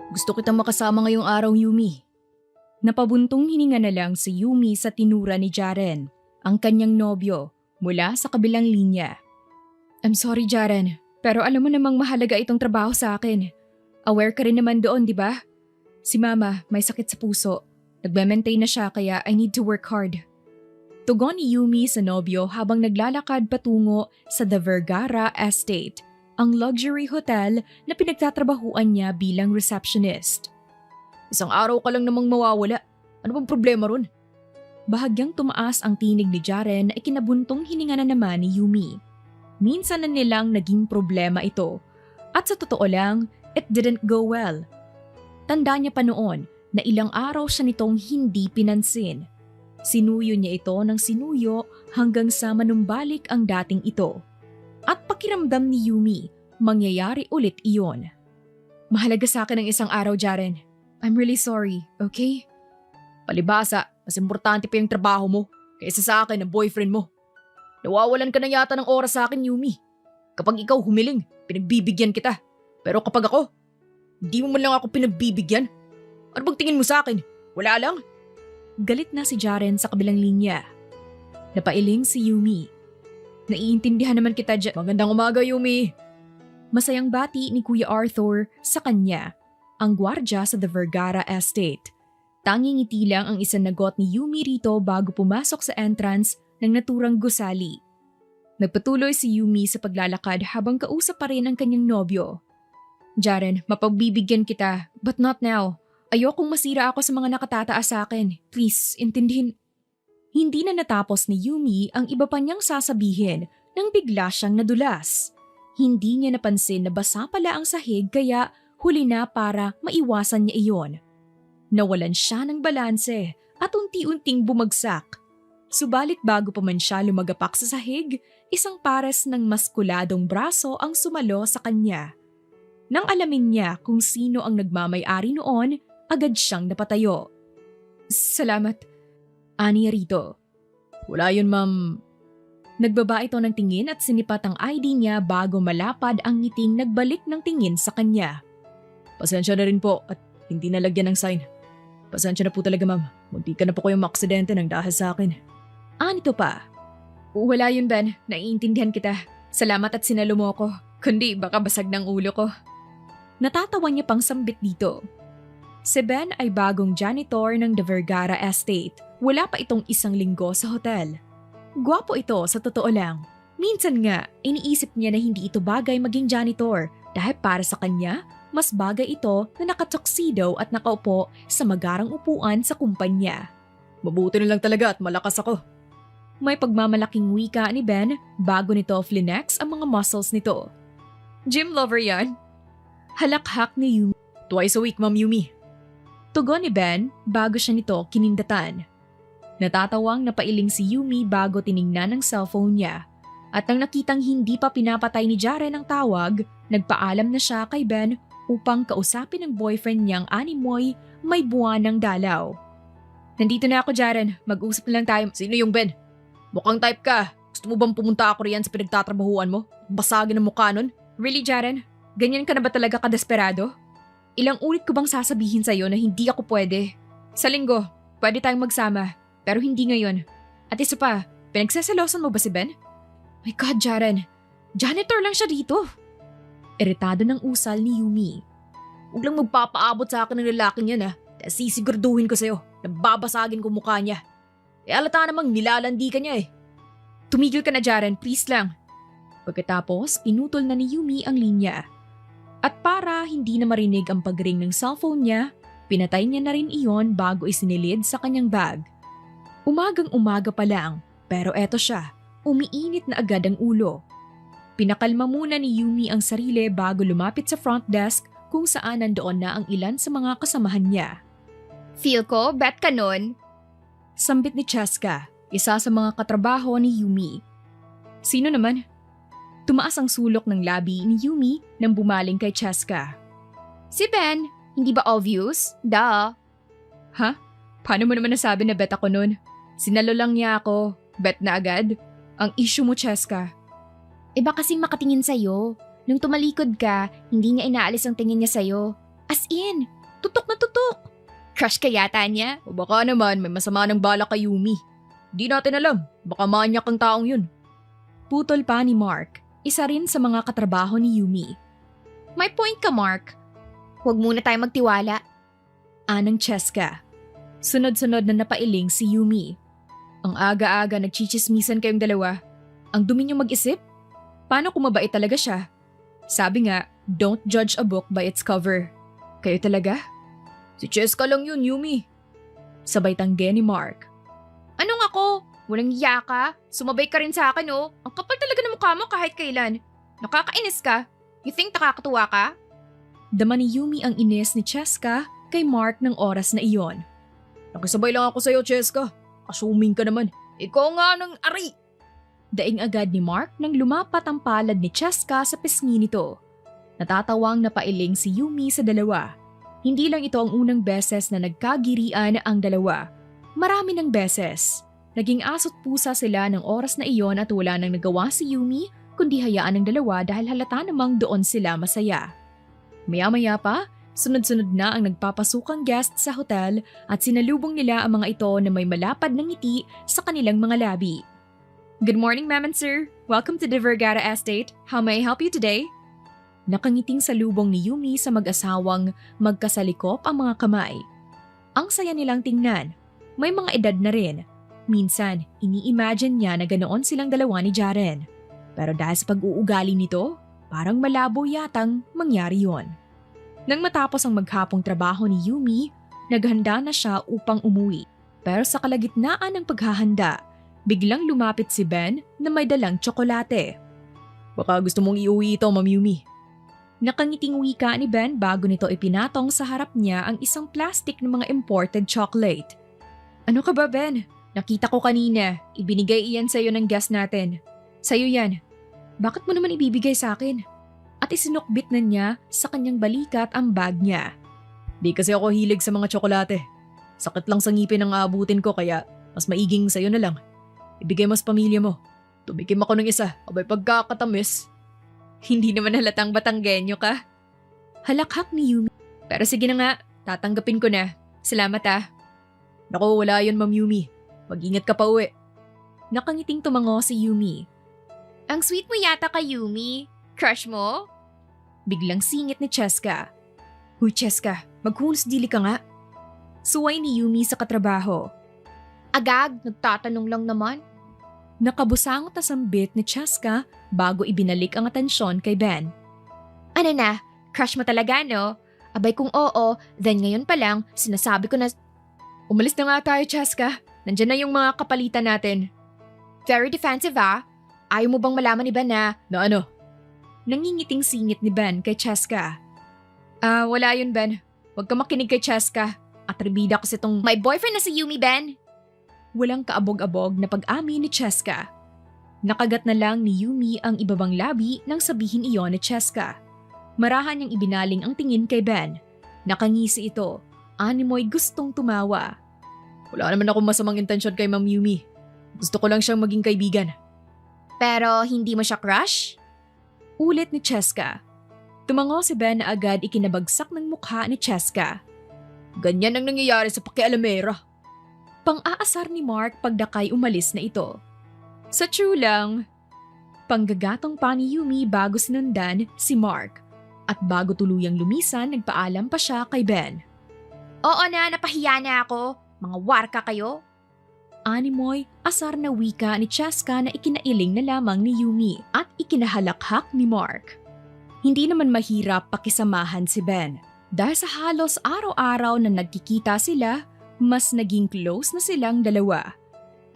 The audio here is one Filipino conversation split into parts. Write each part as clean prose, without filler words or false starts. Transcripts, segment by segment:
Gusto kitang makasama ngayong araw, Yumi. Napabuntong hininga na lang si Yumi sa tinura ni Jaren, ang kanyang nobyo, mula sa kabilang linya. I'm sorry, Jaren, pero alam mo namang mahalaga itong trabaho sa akin. Aware ka rin naman doon, di ba? Si Mama may sakit sa puso. Nagme-maintain na siya kaya I need to work hard. Tugon ni Yumi sa nobyo habang naglalakad patungo sa The Vergara Estate, ang luxury hotel na pinagtatrabahuan niya bilang receptionist. Isang araw ka lang namang mawawala. Ano bang problema ron? Bahagyang tumaas ang tinig ni Jaren ay kinabuntong hininga na naman ni Yumi. Minsan na nilang naging problema ito. At sa totoo lang, it didn't go well. Tanda niya pa noon na ilang araw siya nitong hindi pinansin. Sinuyo niya ito ng sinuyo hanggang sa manumbalik ang dating ito. At pakiramdam ni Yumi, mangyayari ulit iyon. Mahalaga sa akin ang isang araw, Jaren. I'm really sorry, okay? Palibasa, mas importante pa yung trabaho mo kaysa sa akin ang boyfriend mo. Nawawalan ka na yata ng oras sa akin, Yumi. Kapag ikaw humiling, pinagbibigyan kita. Pero kapag ako, hindi mo man lang ako pinagbibigyan. Ano bang tingin mo sa akin? Wala lang? Galit na si Jaren sa kabilang linya. Napailing si Yumi. Naiintindihan naman kita, Magandang umaga, Yumi. Masayang bati ni Kuya Arthur sa kanya, ang gwardya sa The Vergara Estate. Tanging ngiti lang ang isanagot ni Yumi rito bago pumasok sa entrance ng naturang gusali. Nagpatuloy si Yumi sa paglalakad habang kausap pa rin ang kanyang nobyo. Jaren, mapagbibigyan kita, but not now. Ayokong masira ako sa mga nakatataas sa akin. Please, intindihin. Hindi na natapos ni Yumi ang iba pa niyang sasabihin nang bigla siyang nadulas. Hindi niya napansin na basa pala ang sahig kaya huli na para maiwasan niya iyon. Nawalan siya ng balanse at unti-unting bumagsak. Subalit bago pa man siya lumagapak sa sahig, isang pares ng maskuladong braso ang sumalo sa kanya. Nang alamin niya kung sino ang nagmamay-ari noon, agad siyang napatayo. Salamat. Aniya rito. Wala yun, ma'am. Nagbaba ito ng tingin at sinipat ang ID niya bago malapad ang ngiting nagbalik ng tingin sa kanya. Pasensya na rin po at hindi nalagyan ng sign. Pasensya na po talaga, ma'am. Munti ka na po kayong maaksidente ng dahil sa akin. Anito pa. Wala yun, Ben. Naiintindihan kita. Salamat at sinalo mo ako. Kundi baka basag ng ulo ko. Natatawa niya pang sambit dito. Si Ben ay bagong janitor ng The Vergara Estate. Wala pa itong isang linggo sa hotel. Gwapo ito sa totoo lang. Minsan nga, iniisip niya na hindi ito bagay maging janitor dahil para sa kanya, mas bagay ito na nakatuxedo at nakaupo sa magarang upuan sa kumpanya. Mabuti na lang talaga at malakas ako. May pagmamalaking wika ni Ben bago nito flinex ang mga muscles nito. Gym lover yan. Halakhak ni Yumi. Twice a week, Ma'am Yumi. Tugon ni Ben bago siya nito kinindatan. Natatawang napailing si Yumi bago tiningnan ang cellphone niya. At nang nakitang hindi pa pinapatay ni Jaren ang tawag, nagpaalam na siya kay Ben upang kausapin ang boyfriend niyang animoy may buwan ng dalaw. Nandito na ako, Jaren. Mag-usap na lang tayo. Sino yung Ben? Mukhang type ka. Gusto mo bang pumunta ako riyan sa pinagtatrabahuan mo? Basagin ang mukha nun? Really, Jaren? Ganyan ka na ba talaga kadesperado? Ilang ulit ko bang sasabihin sa'yo na hindi ako pwede? Sa linggo, pwede tayong magsama. Pero hindi ngayon. At isa pa, pinagsasalosan mo ba si Ben? My God, Jaren. Janitor lang siya dito. Iritado ng usal ni Yumi. Huwag lang magpapaabot sa akin ng lalaking yan dahil sisiguraduhin ko sa'yo na babasagin ko mukha niya. E alata namang nilalandi ka niya . Tumigil ka na, Jaren. Please lang. Pagkatapos, pinutol na ni Yumi ang linya. At para hindi na marinig ang pagring ng cellphone niya, pinatay niya na rin iyon bago isinilid sa kanyang bag. Umagang-umaga pa lang, pero eto siya, umiinit na agad ang ulo. Pinakalma muna ni Yumi ang sarili bago lumapit sa front desk kung saan nandoon na ang ilan sa mga kasamahan niya. Feel ko, bet ka nun. Sambit ni Cheska, isa sa mga katrabaho ni Yumi. Sino naman? Tumaas ang sulok ng labi ni Yumi nang bumaling kay Cheska. Si Ben, hindi ba obvious? Duh. Ha? Paano mo naman nasabi na bet ako nun? Sinalo lang niya ako. Bet na agad? Ang issue mo, Cheska. Iba kasing makatingin sa'yo. Nung tumalikod ka, hindi niya inaalis ang tingin niya sa'yo. As in, Tutok na tutok. Crush ka yata niya? O baka naman may masama ng balak kay Yumi. Di natin alam, baka manyak ang taong yun. Putol pa ni Mark, isa rin sa mga katrabaho ni Yumi. May point ka, Mark. Huwag muna tayo magtiwala. Anang Cheska. Sunod-sunod na napailing si Yumi. Ang aga-aga nagchichismisan kayong dalawa. Ang dumi niyong mag-isip? Paano kung mabait talaga siya? Sabi nga, don't judge a book by its cover. Kayo talaga? Si Cheska lang yun, Yumi. Sabay tangge ni Mark. Anong ako? Walang hiya ka? Sumabay ka rin sa akin, oh. Ang kapal talaga ng mukha mo kahit kailan. Nakakainis ka. You think nakakatuwa ka? Dama ni Yumi ang inis ni Cheska kay Mark ng oras na iyon. Nakisabay lang ako sa'yo, Cheska. Assuming ka naman. Ikaw nga ng ari! Daing agad ni Mark nang lumapat ang palad ni Cheska sa pisngi nito. Natatawang napailing si Yumi sa dalawa. Hindi lang ito ang unang beses na nagkagirian ang dalawa. Marami ng beses. Naging aso't pusa sila ng oras na iyon at wala nang nagawa si Yumi kundi hayaan ng dalawa dahil halata namang doon sila masaya. Maya-maya pa, sunod-sunod na ang nagpapasukang guest sa hotel at sinalubong nila ang mga ito na may malapad na ngiti sa kanilang mga labi. Good morning, ma'am and sir. Welcome to the Vergara Estate. How may I help you today? Nakangiting salubong ni Yumi sa mag-asawang magkasalikop ang mga kamay. Ang saya nilang tingnan. May mga edad na rin. Minsan, ini-imagine niya na ganoon silang dalawa ni Jaren. Pero dahil sa pag-uugali nito, parang malabo yatang mangyari yon. Nang matapos ang maghapong trabaho ni Yumi, naghanda na siya upang umuwi. Pero sa kalagitnaan ng paghahanda, biglang lumapit si Ben na may dalang tsokolate. Baka gusto mong iuwi ito, Ma'am Yumi. Nakangiting wika ni Ben bago nito ipinatong sa harap niya ang isang plastic ng mga imported chocolate. Ano ka ba, Ben? Nakita ko kanina. Ibinigay iyan sa'yo ng guest natin. Sa'yo yan. Bakit mo naman ibibigay sa akin? At isinukbit na niya sa kanyang balikat ang bag niya. Di kasi ako hilig sa mga tsokolate. Sakit lang sa ngipin ang aabutin ko kaya mas maiging sa'yo na lang. Ibigay mo sa pamilya mo. Tumikim ako ng isa, abay pagkakatamis. Hindi naman halatang Batanggenyo ka. Halakhak ni Yumi. Pero sige na nga, tatanggapin ko na. Salamat ah. Naku, wala yun, Ma'am Yumi. Mag-ingat ka pa uwi. Nakangiting tumango si Yumi. Ang sweet mo yata kay Yumi. Crush mo? Biglang singit ni Cheska. Huy Cheska, maghunos dili ka nga. Suway ni Yumi sa katrabaho. Agag, nagtatanong lang naman. Nakabusangot na sambit ni Cheska bago ibinalik ang atensyon kay Ben. Ano na? Crush mo talaga, no? Abay kung oo, then ngayon pa lang, sinasabi ko na... Umalis na nga tayo, Cheska. Nandyan na yung mga kapalitan natin. Very defensive ah. Ayaw mo bang malaman ni Ben na... Na ano? Nangingiting singit ni Ben kay Cheska. Wala yun, Ben. Huwag ka makinig kay Cheska. Atribida kasi tong... May boyfriend na si Yumi, Ben. Walang kaabog-abog na pag-amin ni Cheska. Nakagat na lang ni Yumi ang ibabang labi nang sabihin iyon ni Cheska. Marahan niyang ibinaling ang tingin kay Ben. Nakangisi ito. Animoy gustong tumawa. Wala naman akong masamang intensyon kay Ma'am Yumi. Gusto ko lang siyang maging kaibigan. Pero hindi mo siya crush? Ulit ni Cheska. Tumango si Ben na agad ikinabagsak ng mukha ni Cheska. Ganyan ang nangyayari sa pakialamera. Pang-aasar ni Mark pagdakay umalis na ito. Sa true lang, panggagatong pa ni Yumi bago sinundan si Mark. At bago tuluyang lumisan, nagpaalam pa siya kay Ben. Oo na, napahiya na ako. Mga warka kayo. Animoy, asar na wika ni Cheska na ikinailing na lamang ni Yumi at ikinahalakhak ni Mark. Hindi naman mahirap pakisamahan si Ben. Dahil sa halos araw-araw na nagkikita sila, mas naging close na silang dalawa.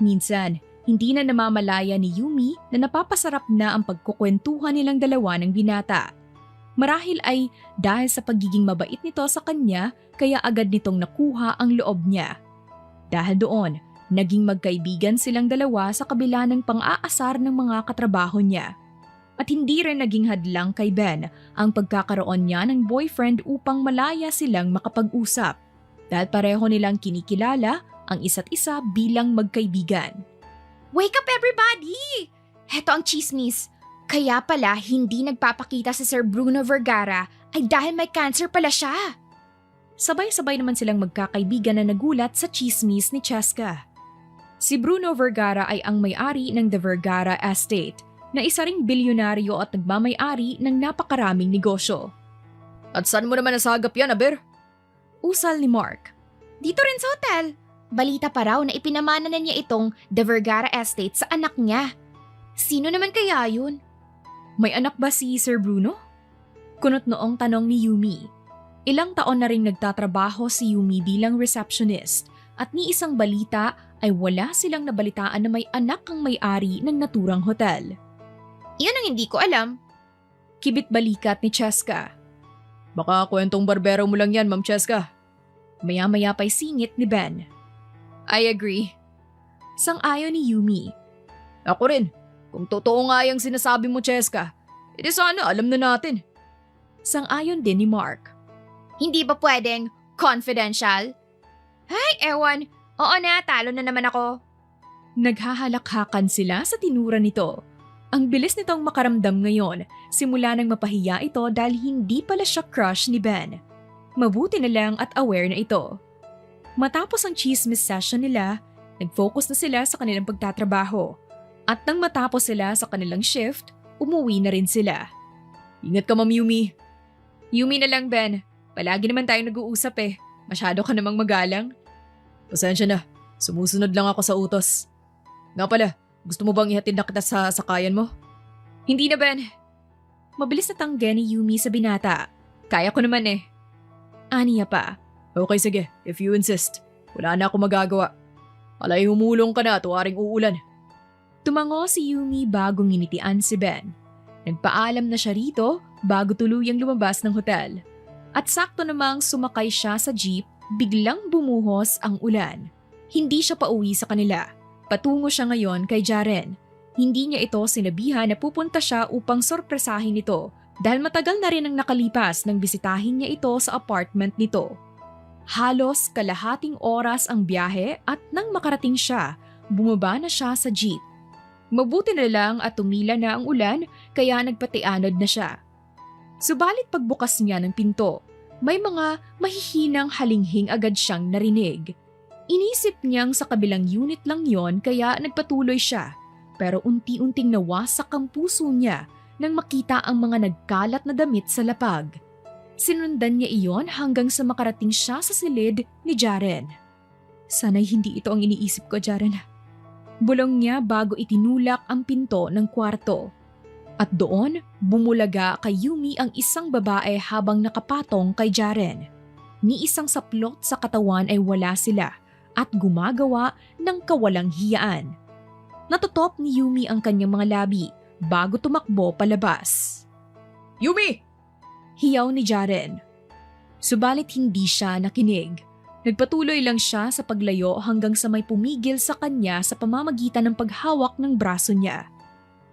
Minsan, hindi na namamalaya ni Yumi na napapasarap na ang pagkukwentuhan nilang dalawa ng binata. Marahil ay dahil sa pagiging mabait nito sa kanya kaya agad nitong nakuha ang loob niya. Dahil doon, naging magkaibigan silang dalawa sa kabila ng pang-aasar ng mga katrabaho niya. At hindi rin naging hadlang kay Ben ang pagkakaroon niya ng boyfriend upang malaya silang makapag-usap. Dahil pareho nilang kinikilala ang isa't isa bilang magkaibigan. Wake up everybody! Heto ang chismis. Kaya pala hindi nagpapakita si Sir Bruno Vergara ay dahil may cancer pala siya. Sabay-sabay naman silang magkakaibigan na nagulat sa chismis ni Cheska. Si Bruno Vergara ay ang may-ari ng The Vergara Estate na isa ring bilyonaryo at nagmamay-ari ng napakaraming negosyo. At saan mo naman nasagap yan, Aber? Usal ni Mark. Dito rin sa hotel. Balita pa raw na ipinamana na niya itong The Vergara Estate sa anak niya. Sino naman kaya yun? May anak ba si Sir Bruno? Kunot noong tanong ni Yumi. Ilang taon na ring nagtatrabaho si Yumi bilang receptionist at ni isang balita ay wala silang nabalitaan na may anak ang may-ari ng naturang hotel. Iyon ang hindi ko alam. Kibit balikat ni Cheska. Baka kwentong barbero mo lang yan, Ma'am Cheska. Maya-maya pa'y singit ni Ben. I agree. Sang-ayon ni Yumi. Ako rin. Kung totoo nga yung sinasabi mo, Cheska, edi sana alam na natin. Sang-ayon din ni Mark. Hindi ba pwedeng confidential? Ay, ewan. Oo na, talo na naman ako. Naghahalakhakan sila sa tinura nito. Ang bilis nitong makaramdam ngayon, simula nang mapahiya ito dahil hindi pala siya crush ni Ben. Mabuti na lang at aware na ito. Matapos ang chismis session nila, nag-focus na sila sa kanilang pagtatrabaho. At nang matapos sila sa kanilang shift, umuwi na rin sila. Ingat ka, Ma'am Yumi. Yumi na lang, Ben. Palagi naman tayong nag-uusap eh. Masyado ka namang magalang. Pasensya na. Sumusunod lang ako sa utos. Nga pala, gusto mo bang ihatid na kita sa sakayan mo? Hindi na, Ben. Mabilis na tangge ni Yumi sa binata. Kaya ko naman eh. Aniya pa. Okay, sige. If you insist. Wala na ako magagawa. Alay humulong ka na, tuwaring uulan. Tumango si Yumi bago nginitian si Ben. Nagpaalam na siya rito bago tuluyang lumabas ng hotel. At sakto namang sumakay siya sa jeep, biglang bumuhos ang ulan. Hindi siya pauwi sa kanila. Patungo siya ngayon kay Jaren. Hindi niya ito sinabihan na pupunta siya upang sorpresahin ito dahil matagal na rin ang nakalipas nang bisitahin niya ito sa apartment nito. Halos kalahating oras ang biyahe at nang makarating siya, bumaba na siya sa jeep. Mabuti na lang at tumila na ang ulan kaya nagpatianod na siya. Subalit pagbukas niya ng pinto, may mga mahihinang halinghing agad siyang narinig. Inisip niyang sa kabilang unit lang yon kaya nagpatuloy siya. Pero unti-unting nawasak ang puso niya nang makita ang mga nagkalat na damit sa lapag. Sinundan niya iyon hanggang sa makarating siya sa silid ni Jaren. Sana'y hindi ito ang iniisip ko, Jaren. Bulong niya bago itinulak ang pinto ng kwarto. At doon, bumulaga kay Yumi ang isang babae habang nakapatong kay Jaren. Ni isang saplot sa katawan ay wala sila at gumagawa ng kawalang hiyaan. Natutop ni Yumi ang kanyang mga labi bago tumakbo palabas. Yumi! Hiyaw ni Jaren. Subalit hindi siya nakinig. Nagpatuloy lang siya sa paglayo hanggang sa may pumigil sa kanya sa pamamagitan ng paghawak ng braso niya.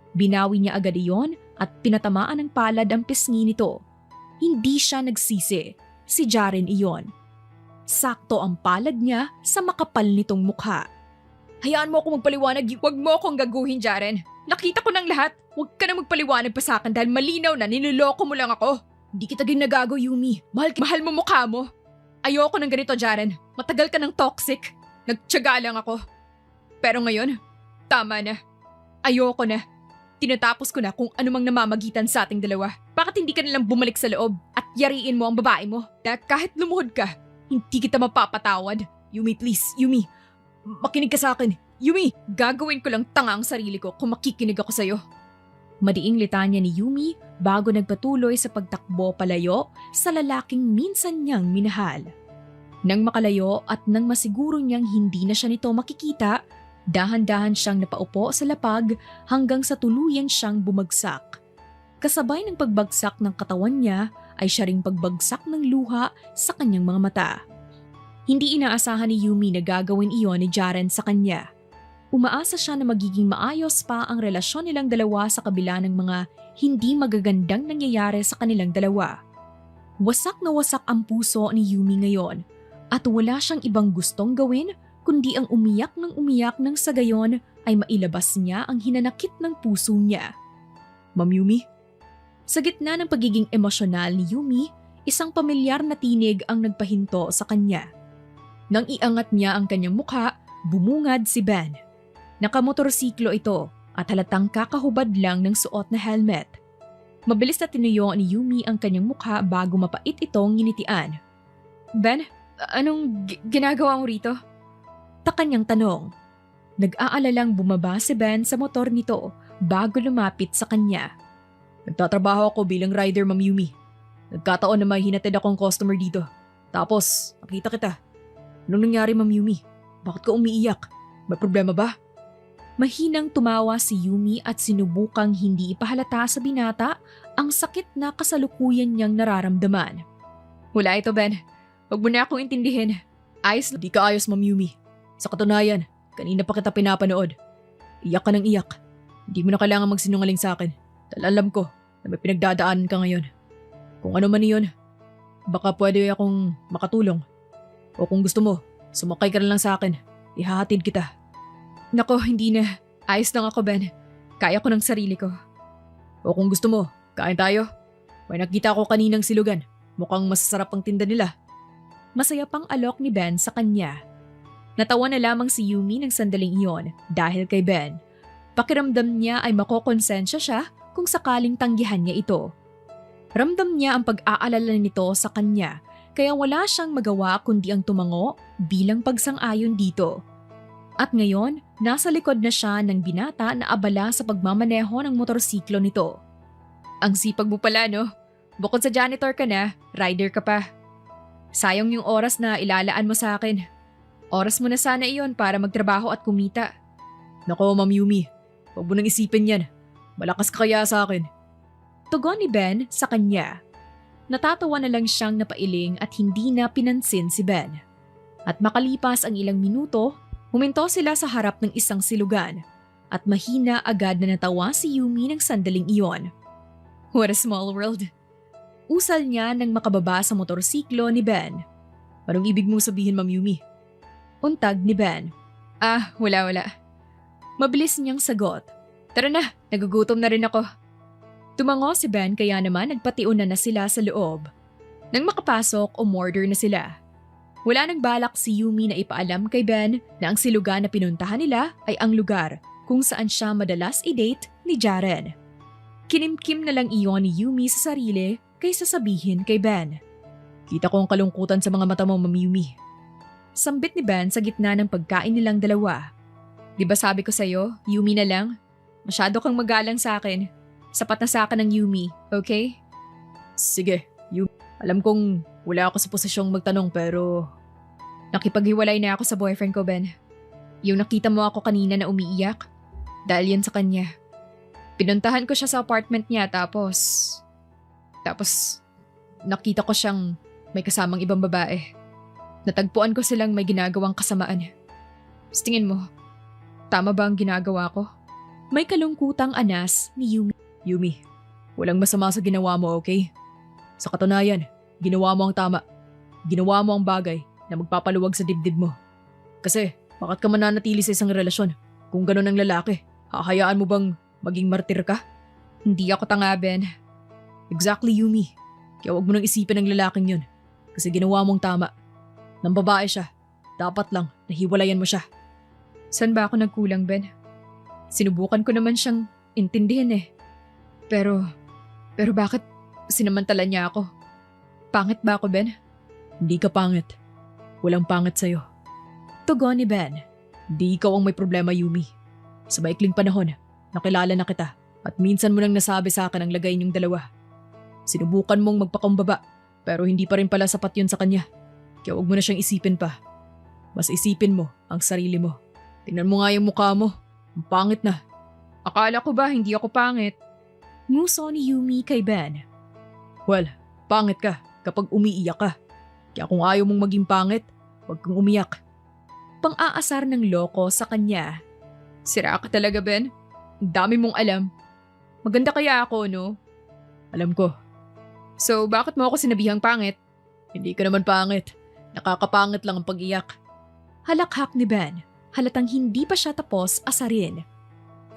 Binawi niya agad iyon at pinatamaan ng palad ang pisngi nito. Hindi siya nagsisi, si Jaren iyon. Sakto ang palad niya sa makapal nitong mukha. Hayaan mo ako magpaliwanag, huwag mo akong gaguhin, Jaren. Nakita ko ng lahat, huwag ka na magpaliwanag pa sa akin dahil malinaw na niloloko mo lang ako. Hindi kita ginagago, Yumi. Mahal mo mukha mo. Ayoko ng ganito, Jaren. Matagal ka ng toxic. Nagtiyaga lang ako. Pero ngayon, tama na. Ayoko na. Tinatapos ko na kung anumang namamagitan sa ating dalawa. Bakit hindi ka nalang bumalik sa loob at yariin mo ang babae mo? Dahil kahit lumuhod ka, hindi kita mapapatawad. Yumi, please. Yumi, makinig ka sa akin. Yumi, gagawin ko lang tanga ang sarili ko kung makikinig ako sa'yo. Madiing litanya ni Yumi bago nagpatuloy sa pagtakbo palayo sa lalaking minsan niyang minahal. Nang makalayo at nang masiguro niyang hindi na siya nito makikita, dahan-dahan siyang napaupo sa lapag hanggang sa tuluyan siyang bumagsak. Kasabay ng pagbagsak ng katawan niya ay siya ring pagbagsak ng luha sa kanyang mga mata. Hindi inaasahan ni Yumi na gagawin iyon ni Jaren sa kanya. Umaasa siya na magiging maayos pa ang relasyon nilang dalawa sa kabila ng mga hindi magagandang nangyayari sa kanilang dalawa. Wasak na wasak ang puso ni Yumi ngayon at wala siyang ibang gustong gawin kundi ang umiyak ng sa gayon ay mailabas niya ang hinanakit ng puso niya. Ma'am Yumi? Sa gitna ng pagiging emosyonal ni Yumi, isang pamilyar na tinig ang nagpahinto sa kanya. Nang iangat niya ang kanyang mukha, bumungad si Ben. Nakamotorsiklo ito at halatang kakahubad lang ng suot na helmet. Mabilis na tinuyo ni Yumi ang kanyang mukha bago mapait itong nginitian. Ben, anong ginagawa mo rito? Kanyang tanong. Nag-aalalang bumaba si Ben sa motor nito bago lumapit sa kanya. Nagtatrabaho ako bilang rider, Ma'am Yumi. Nagkataon na may hinatid akong customer dito. Tapos, nakita kita. Anong nangyari, Ma'am Yumi? Bakit ka umiiyak? May problema ba? Mahinang tumawa si Yumi at sinubukang hindi ipahalata sa binata ang sakit na kasalukuyan niyang nararamdaman. Wala ito, Ben. Huwag mo na akong intindihin. Ayos na. Di ka ayos, Ma'am Yumi. Sa katunayan, kanina pa kita pinapanood. Iyak ka ng iyak. Hindi mo na kailangan magsinungaling sa akin. Dahil alam ko na may pinagdadaanan ka ngayon. Kung ano man iyon, baka pwede akong makatulong. O kung gusto mo, sumakay ka na lang sa akin. Ihahatid kita. Nako, hindi na. Ayos lang ako, Ben. Kaya ko ng sarili ko. O kung gusto mo, kain tayo. May nakita ko kaninang silugan. Mukhang masasarap ang tinda nila. Masaya pang alok ni Ben sa kanya. Natawa na lamang si Yumi ng sandaling iyon dahil kay Ben. Pakiramdam niya ay makokonsensya siya kung sakaling tanggihan niya ito. Ramdam niya ang pag-aalala nito sa kanya kaya wala siyang magawa kundi ang tumango bilang pagsang-ayon dito. At ngayon, nasa likod na siya ng binata na abala sa pagmamaneho ng motorsiklo nito. Ang sipag mo pala, no? Bukod sa janitor ka na, rider ka pa. Sayang yung oras na ilalaan mo sa akin. Oras mo na sana iyon para magtrabaho at kumita. Nako, Ma'am Yumi. Huwag mo nang isipin yan. Malakas ka kaya sa akin. Tugon ni Ben sa kanya. Natatawa na lang siyang napailing at hindi na pinansin si Ben. At makalipas ang ilang minuto, huminto sila sa harap ng isang silugan. At mahina agad na natawa si Yumi ng sandaling iyon. What a small world. Usal niya nang makababa sa motorsiklo ni Ben. Anong ibig mong sabihin, Ma'am Yumi? Untag ni Ben. Wala. Mabilis niyang sagot. Tara na, nagugutom na rin ako. Tumango si Ben kaya naman nagpatiuna na sila sa loob. Nang makapasok, umorder na sila. Wala nang balak si Yumi na ipaalam kay Ben na ang silugan na pinuntahan nila ay ang lugar kung saan siya madalas i-date ni Jaren. Kinimkim na lang iyon ni Yumi sa sarili kaysa sabihin kay Ben. Kita ko ang kalungkutan sa mga mata mo, Ma'am Yumi. Sambit ni Ben sa gitna ng pagkain nilang dalawa. Di ba sabi ko sa'yo, Yumi na lang? Masyado kang magalang sa akin. Sapat na sa akin ang Yumi, okay? Sige, Yumi. Alam kong wala ako sa posisyong magtanong pero nakipaghiwalay na ako sa boyfriend ko, Ben. Yung nakita mo ako kanina na umiiyak, dahil yan sa kanya. Pinuntahan ko siya sa apartment niya tapos nakita ko siyang may kasamang ibang babae. Natagpuan ko silang may ginagawang kasamaan. Sa tingin mo, tama ba ang ginagawa ko? May kalungkutang anas ni Yumi. Yumi, walang masama sa ginawa mo, okay? Sa katunayan, ginawa mo ang tama. Ginawa mo ang bagay na magpapaluwag sa dibdib mo. Kasi, bakit ka mananatili sa isang relasyon? Kung gano'n ang lalaki, hahayaan mo bang maging martir ka? Hindi ako tanga, Ben. Exactly, Yumi. Kaya huwag mo nang isipin ang lalaking yun. Kasi ginawa mong tama. Nang babae siya, dapat lang nahiwalayan mo siya. Saan ba ako nagkulang, Ben? Sinubukan ko naman siyang intindihin eh. Pero bakit sinamantala niya ako? Pangit ba ako, Ben? Hindi ka pangit. Walang pangit sa'yo. Tugon ni Ben. Di ikaw ang may problema, Yumi. Sa maikling panahon, nakilala na kita at minsan mo nang nasabi sa akin ang lagay niyong dalawa. Sinubukan mong magpakumbaba pero hindi pa rin pala sapat yun sa kanya. Kaya huwag mo na siyang isipin pa. Mas isipin mo ang sarili mo. Tingnan mo nga yung mukha mo. Ang pangit na. Akala ko ba hindi ako pangit? Nguso ni Yumi kay Ben. Well, pangit ka kapag umiiyak ka. Kaya kung ayaw mong maging pangit, huwag kang umiyak. Pang-aasar ng loko sa kanya. Sira ka talaga, Ben. Ang dami mong alam. Maganda kaya ako, no? Alam ko. So, bakit mo ako sinabihang pangit? Hindi ka naman pangit. Nakakapangit lang ang pag-iyak. Halakhak ni Ben. Halatang hindi pa siya tapos asarin.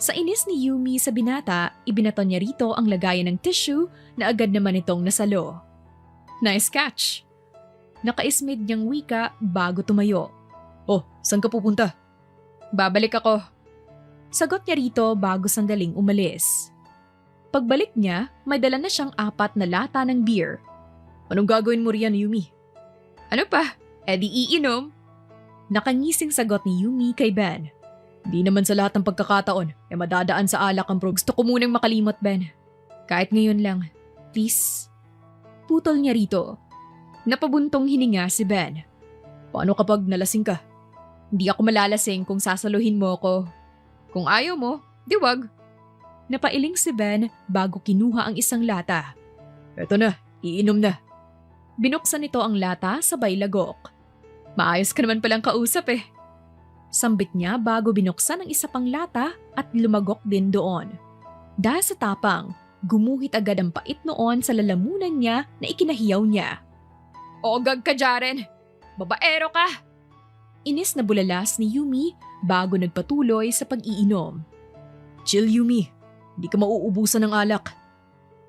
Sa inis ni Yumi sa binata, ibinaton niya rito ang lagayan ng tissue na agad naman itong nasalo. Nice catch. Nakaismid niyang wika bago tumayo. Oh, saan ka pupunta? Babalik ako. Sagot niya rito bago sandaling umalis. Pagbalik niya, may dala na siyang 4 na lata ng beer. Anong gagawin mo riyan, Yumi? Ano pa? Di iinom? Nakangising sagot ni Yumi kay Ben. Di naman sa lahat ng pagkakataon, madadaan sa alak ang bro. Gusto ko munang makalimot, Ben. Kahit ngayon lang. Please. Putol niya rito. Napabuntong hininga si Ben. Paano kapag nalasing ka? Hindi ako malalasing kung sasaluhin mo ako. Kung ayaw mo, di wag. Napailing si Ben bago kinuha ang isang lata. Eto na, iinom na. Binuksan nito ang lata sabay lagok. Maayos ka naman palang kausap eh. Sambit niya bago binuksan ang isa pang lata at lumagok din doon. Dahil sa tapang, gumuhit agad ang pait noon sa lalamunan niya na ikinahiyaw niya. Ogag ka, Jaren! Babaero ka! Inis na bulalas ni Yumi bago nagpatuloy sa pag-iinom. Chill, Yumi. Di ka mauubusan ng alak.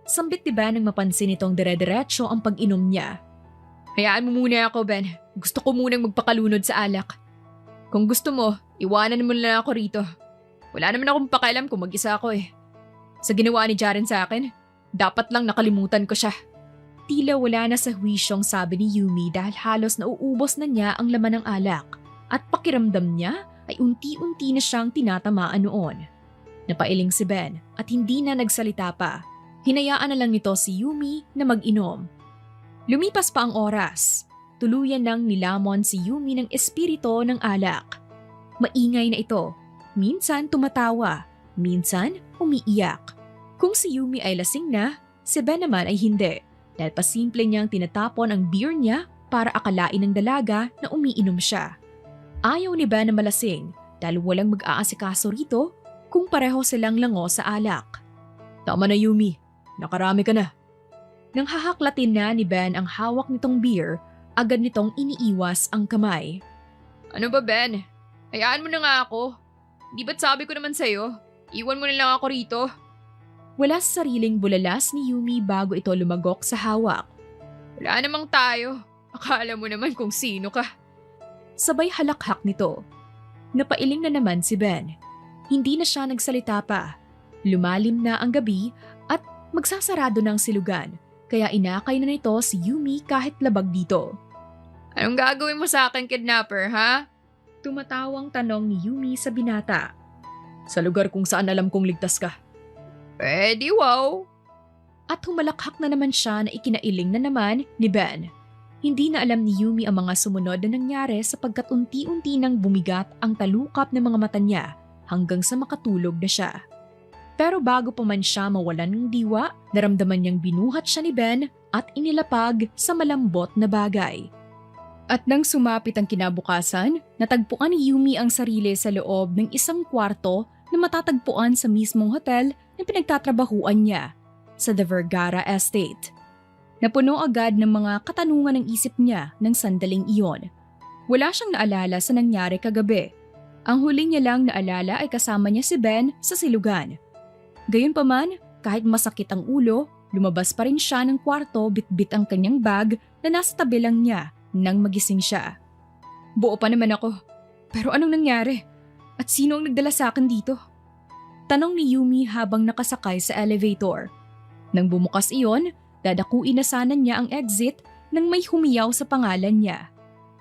Sambit ni Ben nang mapansin itong dire-diretso ang pag-inom niya. Hayaan mo muna ako, Ben. Gusto ko munang magpakalunod sa alak. Kung gusto mo, iwanan mo na ako rito. Wala naman akong pakialam kung mag-isa ako eh. Sa ginawa ni Jaren sa akin, dapat lang nakalimutan ko siya. Tila wala na sa hwisyong sabi ni Yumi dahil halos nauubos na niya ang laman ng alak at pakiramdam niya ay unti-unti na siyang tinatamaan noon. Napailing si Ben at hindi na nagsalita pa. Hinayaan na lang nito si Yumi na mag-inom. Lumipas pa ang oras. Tuluyan nang nilamon si Yumi ng espirito ng alak. Maingay na ito. Minsan tumatawa, minsan umiiyak. Kung si Yumi ay lasing na, si Ben naman ay hindi. Dahil pasimple niyang tinatapon ang beer niya para akalain ng dalaga na umiinom siya. Ayaw ni Ben na malasing dahil walang mag-aasikaso rito kung pareho silang lango sa alak. Tama na, Yumi. Nakarami ka na. Nang hahaklatin na ni Ben ang hawak nitong beer, agad nitong iniiwas ang kamay. Ano ba, Ben? Hayaan mo na nga ako. Di ba't sabi ko naman sa'yo? Iwan mo na lang ako rito. Wala sa sariling bulalas ni Yumi bago ito lumagok sa hawak. Wala namang tayo. Akala mo naman kung sino ka. Sabay halakhak nito. Napailing na naman si Ben. Hindi na siya nagsalita pa. Lumalim na ang gabi at magsasarado na ang silugan. Kaya inakay na nito si Yumi kahit labag dito. Anong gagawin mo sa akin, kidnapper, ha? Tumatawang tanong ni Yumi sa binata. Sa lugar kung saan alam kong ligtas ka. Pwede, wow! At humalakhak na naman siya na ikinailing na naman ni Ben. Hindi na alam ni Yumi ang mga sumunod na nangyari sapagkat unti-unti nang bumigat ang talukap ng mga mata niya hanggang sa makatulog na siya. Pero bago pa man siya mawalan ng diwa, naramdaman niyang binuhat siya ni Ben at inilapag sa malambot na bagay. At nang sumapit ang kinabukasan, natagpuan ni Yumi ang sarili sa loob ng isang kwarto na matatagpuan sa mismong hotel na pinagtatrabahuan niya sa The Vergara Estate. Napuno agad ng mga katanungan ng isip niya ng sandaling iyon. Wala siyang naalala sa nangyari kagabi. Ang huling niya lang naalala ay kasama niya si Ben sa silugan. Gayunpaman, kahit masakit ang ulo, lumabas pa rin siya ng kwarto bitbit ang kanyang bag na nasa tabi lang niya nang magising siya. Buo pa naman ako. Pero anong nangyari? At sino ang nagdala sa akin dito? Tanong ni Yumi habang nakasakay sa elevator. Nang bumukas iyon, dadakuin na sana niya ang exit nang may humiyaw sa pangalan niya.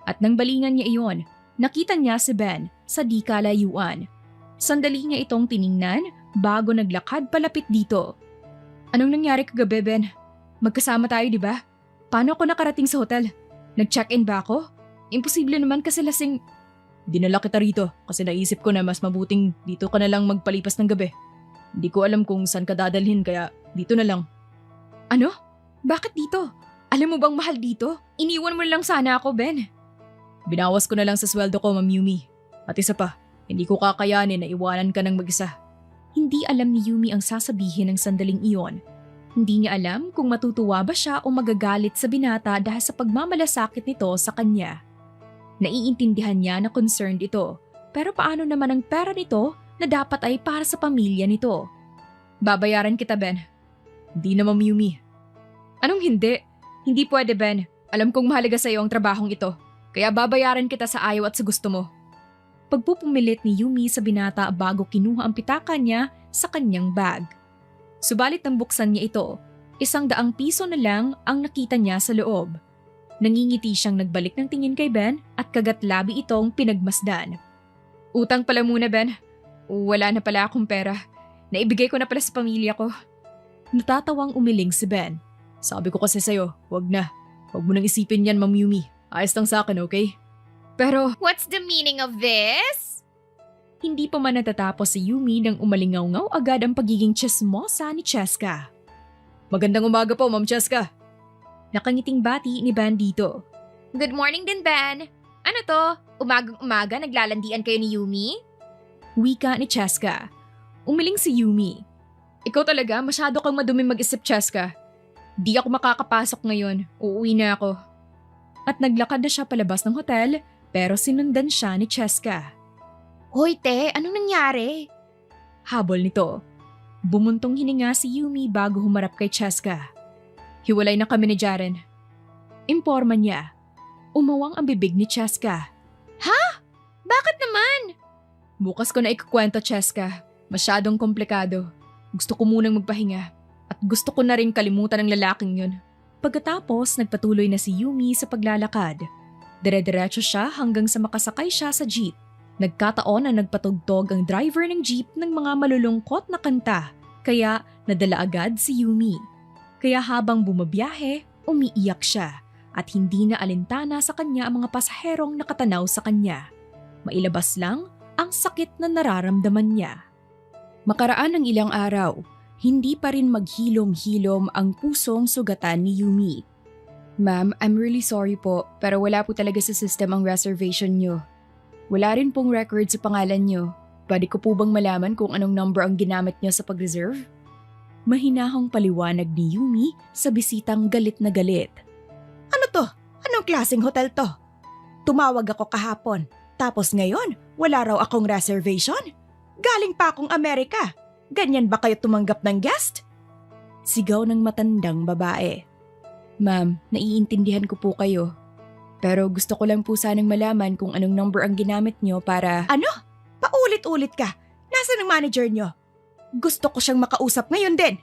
At nang balingan niya iyon, nakita niya si Ben sa di kalayuan. Sandali niya itong tiningnan bago naglakad palapit dito. Anong nangyari kagabi, Ben? Magkasama tayo, di ba? Paano ako nakarating sa hotel? Nag-check-in ba ako? Imposible naman kasi lasing... Dinala kita rito kasi naisip ko na mas mabuting dito ka na lang magpalipas ng gabi. Hindi ko alam kung saan ka dadalhin kaya dito na lang. Ano? Bakit dito? Alam mo bang mahal dito? Iniwan mo lang sana ako, Ben. Binawas ko na lang sa sweldo ko, Ma'am Yumi. At isa pa, hindi ko kakayanin na iwanan ka ng mag-isa. Hindi alam ni Yumi ang sasabihin ng sandaling iyon. Hindi niya alam kung matutuwa ba siya o magagalit sa binata dahil sa pagmamalasakit nito sa kanya. Naiintindihan niya na concerned ito, pero paano naman ang pera nito na dapat ay para sa pamilya nito? Babayaran kita, Ben. Hindi na, Ma'am Yumi. Anong hindi? Hindi pwede, Ben. Alam kong mahalaga sa'yo ang trabahong ito. Kaya babayaran kita sa ayaw at sa gusto mo. Pagpupumilit ni Yumi sa binata bago kinuha ang pitaka niya sa kanyang bag. Subalit nang buksan niya ito, 100 piso na lang ang nakita niya sa loob. Nangingiti siyang nagbalik ng tingin kay Ben at kagat-labi itong pinagmasdan. Utang pala muna, Ben. Wala na pala akong pera. Naibigay ko na pala sa pamilya ko. Natatawang umiling si Ben. Sabi ko kasi sa'yo, wag na. Wag mo nang isipin yan, Ma'am Yumi. Ayos lang sa akin, okay? Pero What's the meaning of this? hindi pa man natatapos si Yumi nang umalingaw-ngaw agad ang pagiging tsismosa ni Cheska. Magandang umaga po, Ma'am Cheska. Nakangiting bati ni Ben dito. Good morning din, Ben. Ano to? Umagang-umaga naglalandian kayo ni Yumi? Wika ni Cheska. Umiling si Yumi. Ikaw talaga, masyado kang madumi mag-isip, Cheska. Di ako makakapasok ngayon. Uuwi na ako. At naglakad na siya palabas ng hotel pero sinundan siya ni Cheska. Hoy, te, anong nangyari? Habol nito. Bumuntong hininga si Yumi bago humarap kay Cheska. Hiwalay na kami ni Jaren. Imporma niya. Umawang ang bibig ni Cheska. Bakit naman? Bukas ko na ikukwento, Cheska. Masyadong komplikado. Gusto ko munang magpahinga. At gusto ko na rin kalimutan ng lalaking yun. Pagkatapos, nagpatuloy na si Yumi sa paglalakad. Dire-diretso siya hanggang sa makasakay siya sa jeep. Nagkataon na nagpatugtog ang driver ng jeep ng mga malulungkot na kanta, kaya nadala agad si Yumi. Kaya habang bumabiyahe, umiiyak siya at hindi na alintana sa kanya ang mga pasaherong nakatanaw sa kanya. Mailabas lang ang sakit na nararamdaman niya. Makaraan ng ilang araw, hindi pa rin maghilom-hilom ang pusong sugatan ni Yumi. Ma'am, I'm really sorry po, pero wala po talaga sa system ang reservation niyo. Wala rin pong record sa pangalan niyo. Pwede ko po bang malaman kung anong number ang ginamit niyo sa pag-reserve? Mahinahong paliwanag ni Yumi sa bisitang galit na galit. Ano to? Anong klaseng hotel to? Tumawag ako kahapon, tapos ngayon wala raw akong reservation? Galing pa akong Amerika. Ganyan ba kayo tumanggap ng guest? Sigaw ng matandang babae. Ma'am, naiintindihan ko po kayo. Pero gusto ko lang po sanang malaman kung anong number ang ginamit niyo para… Ano? Paulit-ulit ka. Nasaan ang manager nyo? Gusto ko siyang makausap ngayon din.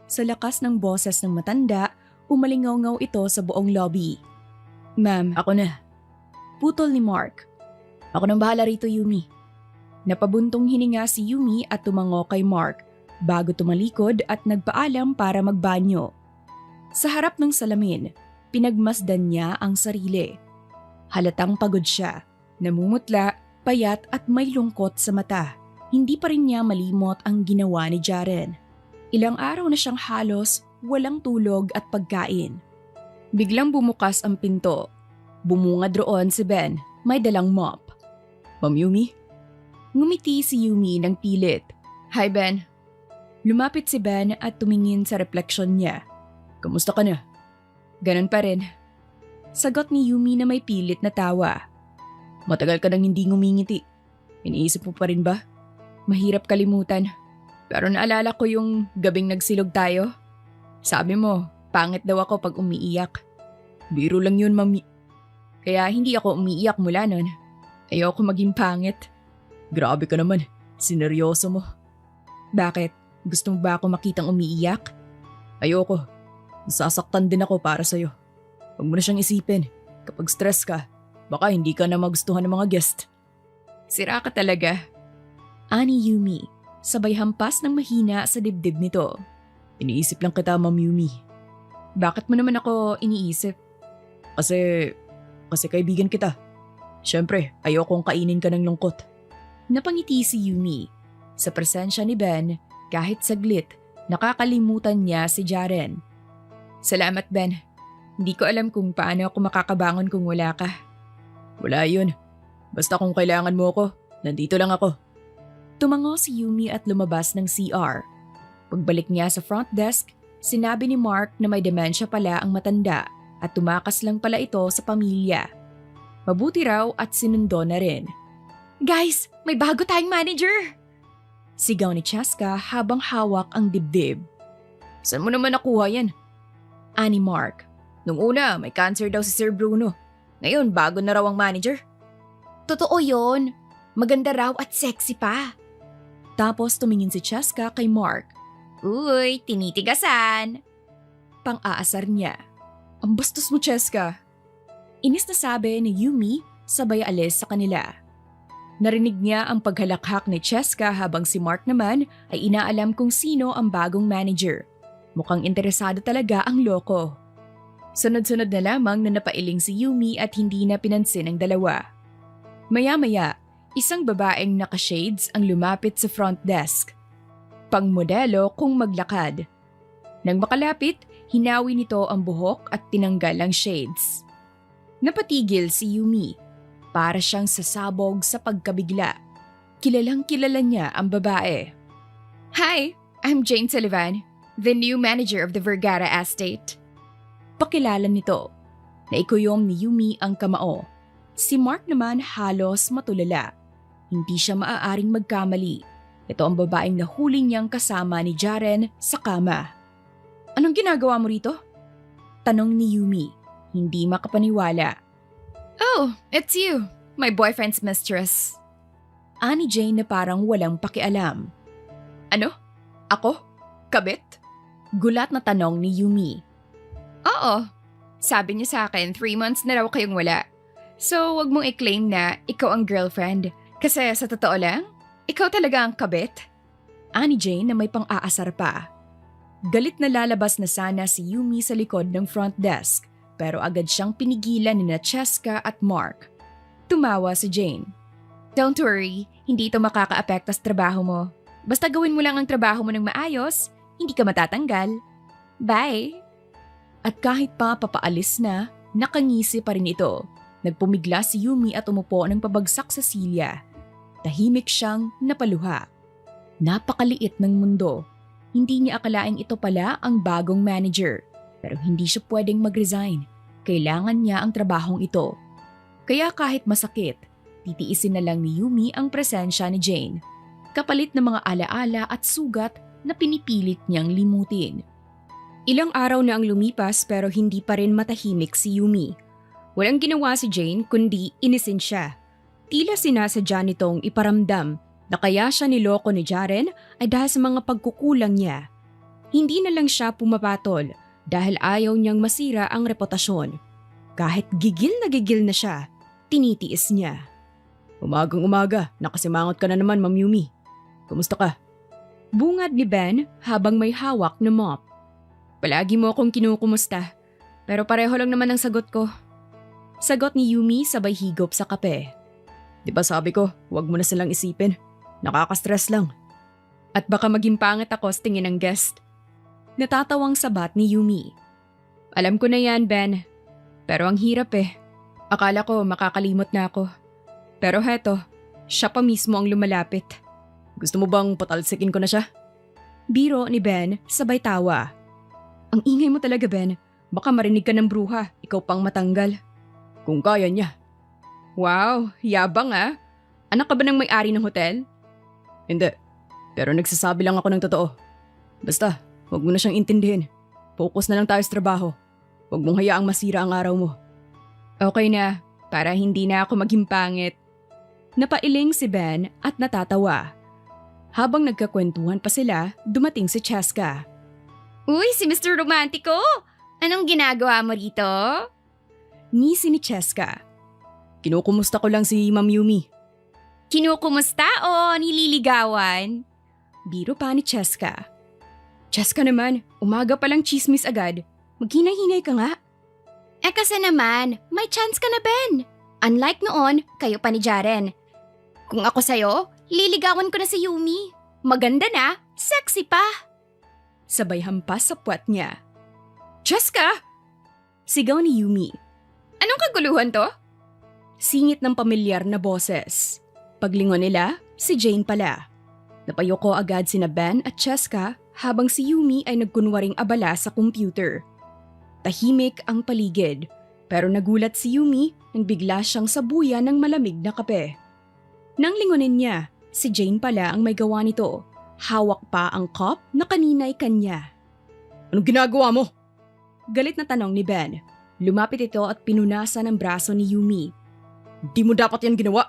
Sa lakas ng boses ng matanda, umalingaw-ngaw ito sa buong lobby. Ma'am, ako na. Putol ni Mark. Ako nang bahala rito, Yumi. Napabuntong hininga si Yumi at tumango kay Mark bago tumalikod at nagpaalam para magbanyo. Sa harap ng salamin, pinagmasdan niya ang sarili. Halatang pagod siya, namumutla, payat at may lungkot sa mata. Hindi pa rin niya malimot ang ginawa ni Jaren. Ilang araw na siyang halos walang tulog at pagkain. Biglang bumukas ang pinto. Bumungad roon si Ben, may dalang mop. Ma'am Yumi? Ngumiti si Yumi ng pilit. Hi Ben. Lumapit si Ben at tumingin sa refleksyon niya. Kamusta ka na? Ganon pa rin. Sagot ni Yumi na may pilit na tawa. Matagal ka nang hindi ngumingiti. Iniisip mo pa rin ba? Mahirap kalimutan. Pero naalala ko yung gabing nagsilog tayo. Sabi mo, pangit daw ako pag umiiyak. Biro lang yun, mami. Kaya hindi ako umiiyak mula nun. Ayoko maging pangit. Grabe ka naman, sineryoso mo. Bakit? Gusto mo ba ako makitang umiiyak? Ayoko. Nasasaktan din ako para sa'yo. Huwag mo na siyang isipin. Kapag stress ka, baka hindi ka na magustuhan ng mga guest. Sira ka talaga. Ani Yumi, sabay hampas ng mahina sa dibdib nito. Iniisip lang kita, Ma'am Yumi. Bakit mo naman ako iniisip? Kasi kaibigan kita. Siyempre, ayokong kainin ka ng lungkot. Napangiti si Yumi. Sa presensya ni Ben, kahit saglit, nakakalimutan niya si Jaren. Salamat Ben. Hindi ko alam kung paano ako makakabangon kung wala ka. Wala yun. Basta kung kailangan mo ako, nandito lang ako. Tumango si Yumi at lumabas ng CR. Pagbalik niya sa front desk, sinabi ni Mark na may demensya pala ang matanda at tumakas lang pala ito sa pamilya. Mabuti raw at sinundo na rin. Guys, may bago tayong manager! Sigaw ni Cheska habang hawak ang dibdib. Saan mo naman nakuha yan? Ani Mark. Nung una, may cancer daw si Sir Bruno. Ngayon, bago na raw ang manager. Totoo yon. Maganda raw at sexy pa. Tapos tumingin si Cheska kay Mark. Uy, tinitigasan. Pang-aasar niya. Ang bastos mo, Cheska. Inis na sabi ni Yumi sabay alis sa kanila. Narinig niya ang paghalakhak ni Cheska habang si Mark naman ay inaalam kung sino ang bagong manager. Mukhang interesado talaga ang loko. Sunod-sunod na lamang na napailing si Yumi at hindi na pinansin ang dalawa. Maya-maya, isang babaeng naka-shades ang lumapit sa front desk. Pangmodelo kung maglakad. Nang makalapit, hinawi nito ang buhok at tinanggal ang shades. Napatigil si Yumi. Para siyang sasabog sa pagkabigla. Kilalang kilala niya ang babae. Hi, I'm Jane Sullivan, the new manager of the Vergara Estate. Pakilala nito. Naikuyom ni Yumi ang kamao. Si Mark naman halos matulala. Hindi siya maaaring magkamali. Ito ang babaeng nahuli niyang kasama ni Jaren sa kama. Anong ginagawa mo rito? Tanong ni Yumi. Hindi makapaniwala. Oh, it's you, my boyfriend's mistress. Ani Jane na parang walang pakialam. Ano? Ako? Kabit? Gulat na tanong ni Yumi. Oo. Sabi niya sa akin 3 months na raw kayong wala. So, wag mong i-claim na ikaw ang girlfriend. Kasi sa totoo lang, ikaw talaga ang kabit. Ani Jane na may pang-aasar pa. Galit na lalabas na sana si Yumi sa likod ng front desk. Pero agad siyang pinigilan ni Cheska at Mark. Tumawa si Jane. Don't worry, hindi ito makakaapekto sa trabaho mo. Basta gawin mo lang ang trabaho mo ng maayos, hindi ka matatanggal. Bye! At kahit pa papaalis na, nakangisi pa rin ito. Nagpumigla si Yumi at umupo ng pabagsak sa silya. Tahimik siyang napaluha. Napakaliit ng mundo. Hindi niya akalaing ito pala ang bagong manager. Pero hindi siya pwedeng mag-resign. Kailangan niya ang trabahong ito. Kaya kahit masakit, titiisin na lang ni Yumi ang presensya ni Jane. Kapalit ng mga alaala at sugat na pinipilit niyang limutin. Ilang araw na ang lumipas pero hindi pa rin matahimik si Yumi. Walang ginawa si Jane kundi inisin siya. Tila sinasadya nitong iparamdam na kaya siya niloko ni Jaren ay dahil sa mga pagkukulang niya. Hindi na lang siya pumapatol dahil ayaw niyang masira ang reputasyon. Kahit gigil na siya, tinitiis niya. Umagang-umaga, nakasimangot ka na naman, Ma'am Yumi. Kumusta ka? Bungad ni Ben habang may hawak na mop. Palagi mo akong kinukumusta, pero pareho lang naman ang sagot ko. Sagot ni Yumi sabay higop sa kape. Di ba sabi ko, huwag mo na silang isipin. Nakaka-stress lang. At baka maging pangit ako sa tingin ng guest. Natatawang sabat ni Yumi. Alam ko na yan, Ben. Pero ang hirap eh. Akala ko makakalimot na ako. Pero heto, siya pa mismo ang lumalapit. Gusto mo bang patalsikin ko na siya? Biro ni Ben sabay tawa. Ang ingay mo talaga, Ben. Baka marinig ka ng bruha, ikaw pang matanggal. Kung kaya niya. Wow, yabang ah. Anak ka ba ng may-ari ng hotel? Hindi. Pero nagsasabi lang ako ng totoo. Basta, huwag mo na siyang intindihin. Focus na lang tayo sa trabaho. Huwag mong hayaang masira ang araw mo. Okay na, para hindi na ako maging pangit. Napailing si Ben at natatawa. Habang nagkakwentuhan pa sila, dumating si Cheska. Uy, si Mr. Romantico! Anong ginagawa mo rito? Ngisi ni Cheska. Kinukumusta ko lang si Ma'am Yumi. Kinukumusta o nililigawan? Biro pa ni Cheska. Cheska naman, umaga pa lang chismis agad. Maghinay-hinay ka nga. Eh kasi naman, may chance ka na, Ben. Unlike noon, kayo pa ni Jaren. Kung ako sa'yo, liligawan ko na si Yumi. Maganda na, sexy pa. Sabay hampas sa puwat niya. Cheska! Sigaw ni Yumi. Anong kaguluhan to? Singit ng pamilyar na boses. Paglingon nila, si Jane pala. Napayoko agad sina Ben at Cheska habang si Yumi ay nagkunwaring abala sa computer. Tahimik ang paligid, pero nagulat si Yumi nang bigla siyang sabuyan ng malamig na kape. Nang lingunin niya, si Jane pala ang may gawa nito. Hawak pa ang cup na kanina'y kanya. Anong ginagawa mo? Galit na tanong ni Ben. Lumapit ito at pinunasan ang braso ni Yumi. Di mo dapat yan ginawa.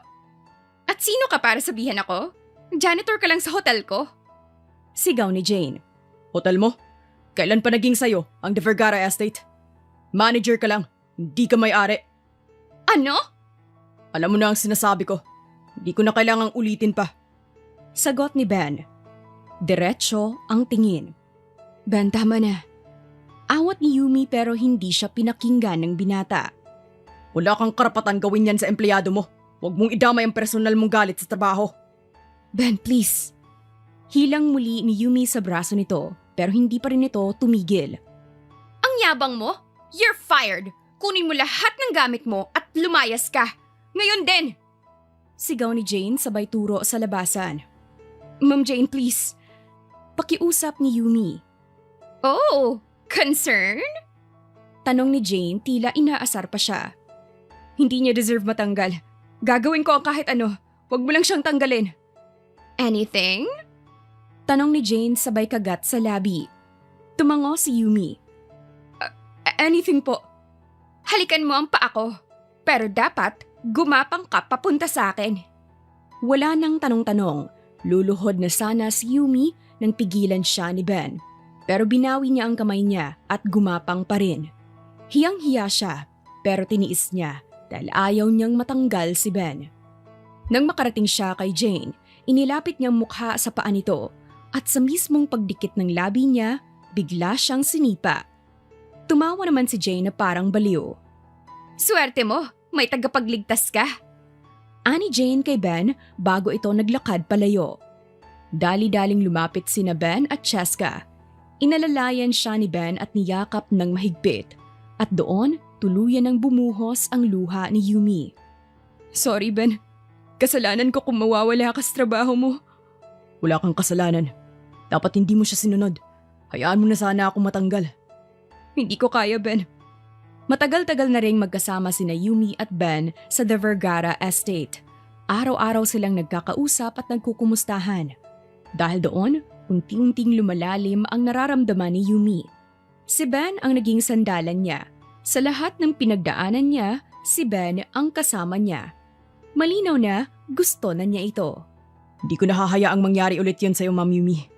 At sino ka para sabihan ako? Janitor ka lang sa hotel ko. Sigaw ni Jane. Hotel mo? Kailan pa naging sayo ang De Vergara Estate? Manager ka lang, hindi ka may-ari. Ano? Alam mo na ang sinasabi ko. Hindi ko na kailangang ulitin pa. Sagot ni Ben. Diretso ang tingin. Ben, tama na. Awat ni Yumi pero hindi siya pinakinggan ng binata. Wala kang karapatan gawin yan sa empleyado mo. Huwag mong idamay ang personal mong galit sa trabaho. Ben, please. Hilang muli ni Yumi sa braso nito pero hindi pa rin ito tumigil. Ang yabang mo? You're fired! Kunin mo lahat ng gamit mo at lumayas ka. Ngayon din! Sigaw ni Jane sabay turo sa labasan. Ma'am Jane, please. Pakiusap ni Yumi. Oh, concern? Tanong ni Jane tila inaasar pa siya. Hindi niya deserve matanggal. Gagawin ko ang kahit ano. Huwag mo lang siyang tanggalin. Anything? Tanong ni Jane sabay kagat sa labi. Tumango si Yumi. Anything po. Halikan mo ang paa ko. Pero dapat gumapang ka papunta sa akin. Wala nang tanong-tanong. Luluhod na sana si Yumi nang pigilan siya ni Ben. Pero binawi niya ang kamay niya at gumapang pa rin. Hiyang-hiya siya pero tiniis niya dahil ayaw niyang matanggal si Ben. Nang makarating siya kay Jane, inilapit niyang mukha sa paa nito at sa mismong pagdikit ng labi niya, bigla siyang sinipa. Tumawa naman si Jane na parang baliw. Swerte mo, may tagapagligtas ka. Ani Jane kay Ben bago ito naglakad palayo. Dali-daling lumapit sina Ben at Cheska. Inalalayan siya ni Ben at niyakap ng mahigpit. At doon, tuluyan ng bumuhos ang luha ni Yumi. Sorry Ben, kasalanan ko kung mawawala ka sa trabaho mo. Wala kang kasalanan. Dapat hindi mo siya sinunod. Hayaan mo na sana ako matanggal. Hindi ko kaya, Ben. Matagal-tagal na ring magkasama sina Yumi at Ben sa De Vergara Estate. Araw-araw silang nagkakausap at nagkukumustahan. Dahil doon, unti-unting lumalalim ang nararamdaman ni Yumi. Si Ben ang naging sandalan niya. Sa lahat ng pinagdaanan niya, si Ben ang kasama niya. Malinaw na gusto na niya ito. Hindi ko nahahayaang mangyari ulit yun sa'yo, Ma'am Yumi.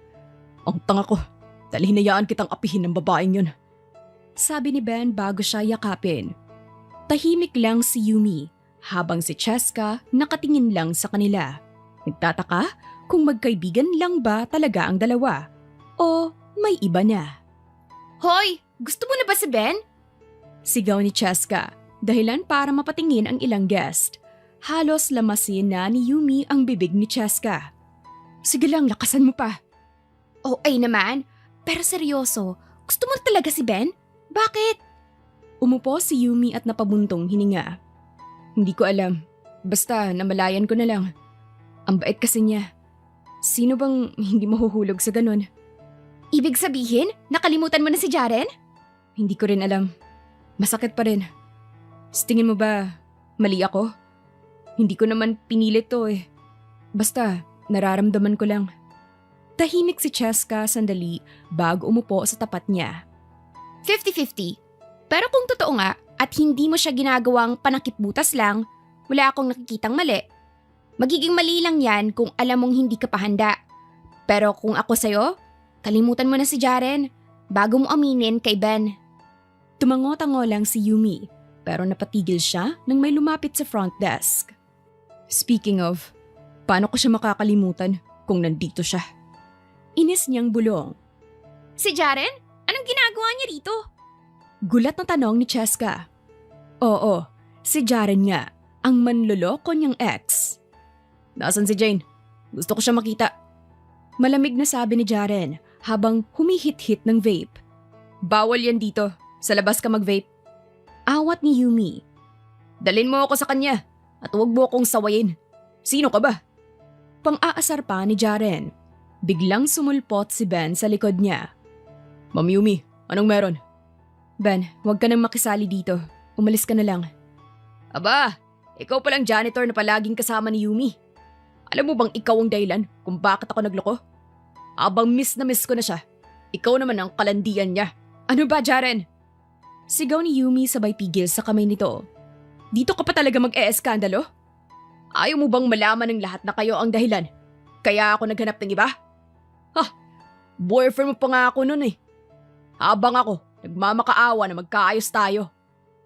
Ang tanga ko, dahil hinayaan kitang apihin ng babaeng yun. Sabi ni Ben bago siya yakapin. Tahimik lang si Yumi habang si Cheska nakatingin lang sa kanila. Nagtataka kung magkaibigan lang ba talaga ang dalawa o may iba na. Hoy! Gusto mo na ba si Ben? Sigaw ni Cheska, dahilan para mapatingin ang ilang guest. Halos lamasin na ni Yumi ang bibig ni Cheska. Sige lang, lakasan mo pa. Oh, ay naman. Pero seryoso, gusto mo talaga si Ben? Bakit? Umupo si Yumi at napabuntong hininga. Hindi ko alam. Basta namalayan ko na lang. Ang bait kasi niya. Sino bang hindi mahuhulog sa ganun? Ibig sabihin, nakalimutan mo na si Jaren? Hindi ko rin alam. Masakit pa rin. Sa tingin mo ba, mali ako? Hindi ko naman pinilit to eh. Basta, nararamdaman ko lang. Tahimik si Cheska sandali bago umupo sa tapat niya. 50-50. Pero kung totoo nga at hindi mo siya ginagawang panakipbutas lang, wala akong nakikitang mali. Magiging mali lang yan kung alam mong hindi ka pa handa. Pero kung ako sa'yo, kalimutan mo na si Jaren bago mo aminin kay Ben. Tumango-tango lang si Yumi pero napatigil siya nang may lumapit sa front desk. Speaking of, paano ko siya makakalimutan kung nandito siya? Inis niyang bulong. Si Jaren? Anong ginagawa niya rito? Gulat na tanong ni Cheska. Oo, si Jaren nga, ang manloloko niyang ex. Nasaan si Jane? Gusto ko siya makita. Malamig na sabi ni Jaren habang humihit-hit ng vape. Bawal yan dito. Sa labas ka mag-vape. Awat ni Yumi. Dalin mo ako sa kanya at huwag mo akong sawayin. Sino ka ba? Pang-aasar pa ni Jaren. Biglang sumulpot si Ben sa likod niya. Ma'am Yumi, anong meron? Ben, huwag ka nang makisali dito. Umalis ka na lang. Aba, ikaw palang janitor na palaging kasama ni Yumi. Alam mo bang ikaw ang dahilan kung bakit ako nagloko? Abang miss na miss ko na siya. Ikaw naman ang kalandian niya. Ano ba, Jaren? Sigaw ni Yumi sabay pigil sa kamay nito. Dito ka pa talaga mag-e-eskandalo? Ayaw mo bang malaman ng lahat na kayo ang dahilan? Kaya ako naghanap ng iba? Boyfriend mo pa nga ako nun eh. Habang ako, nagmamakaawa na magkaayos tayo.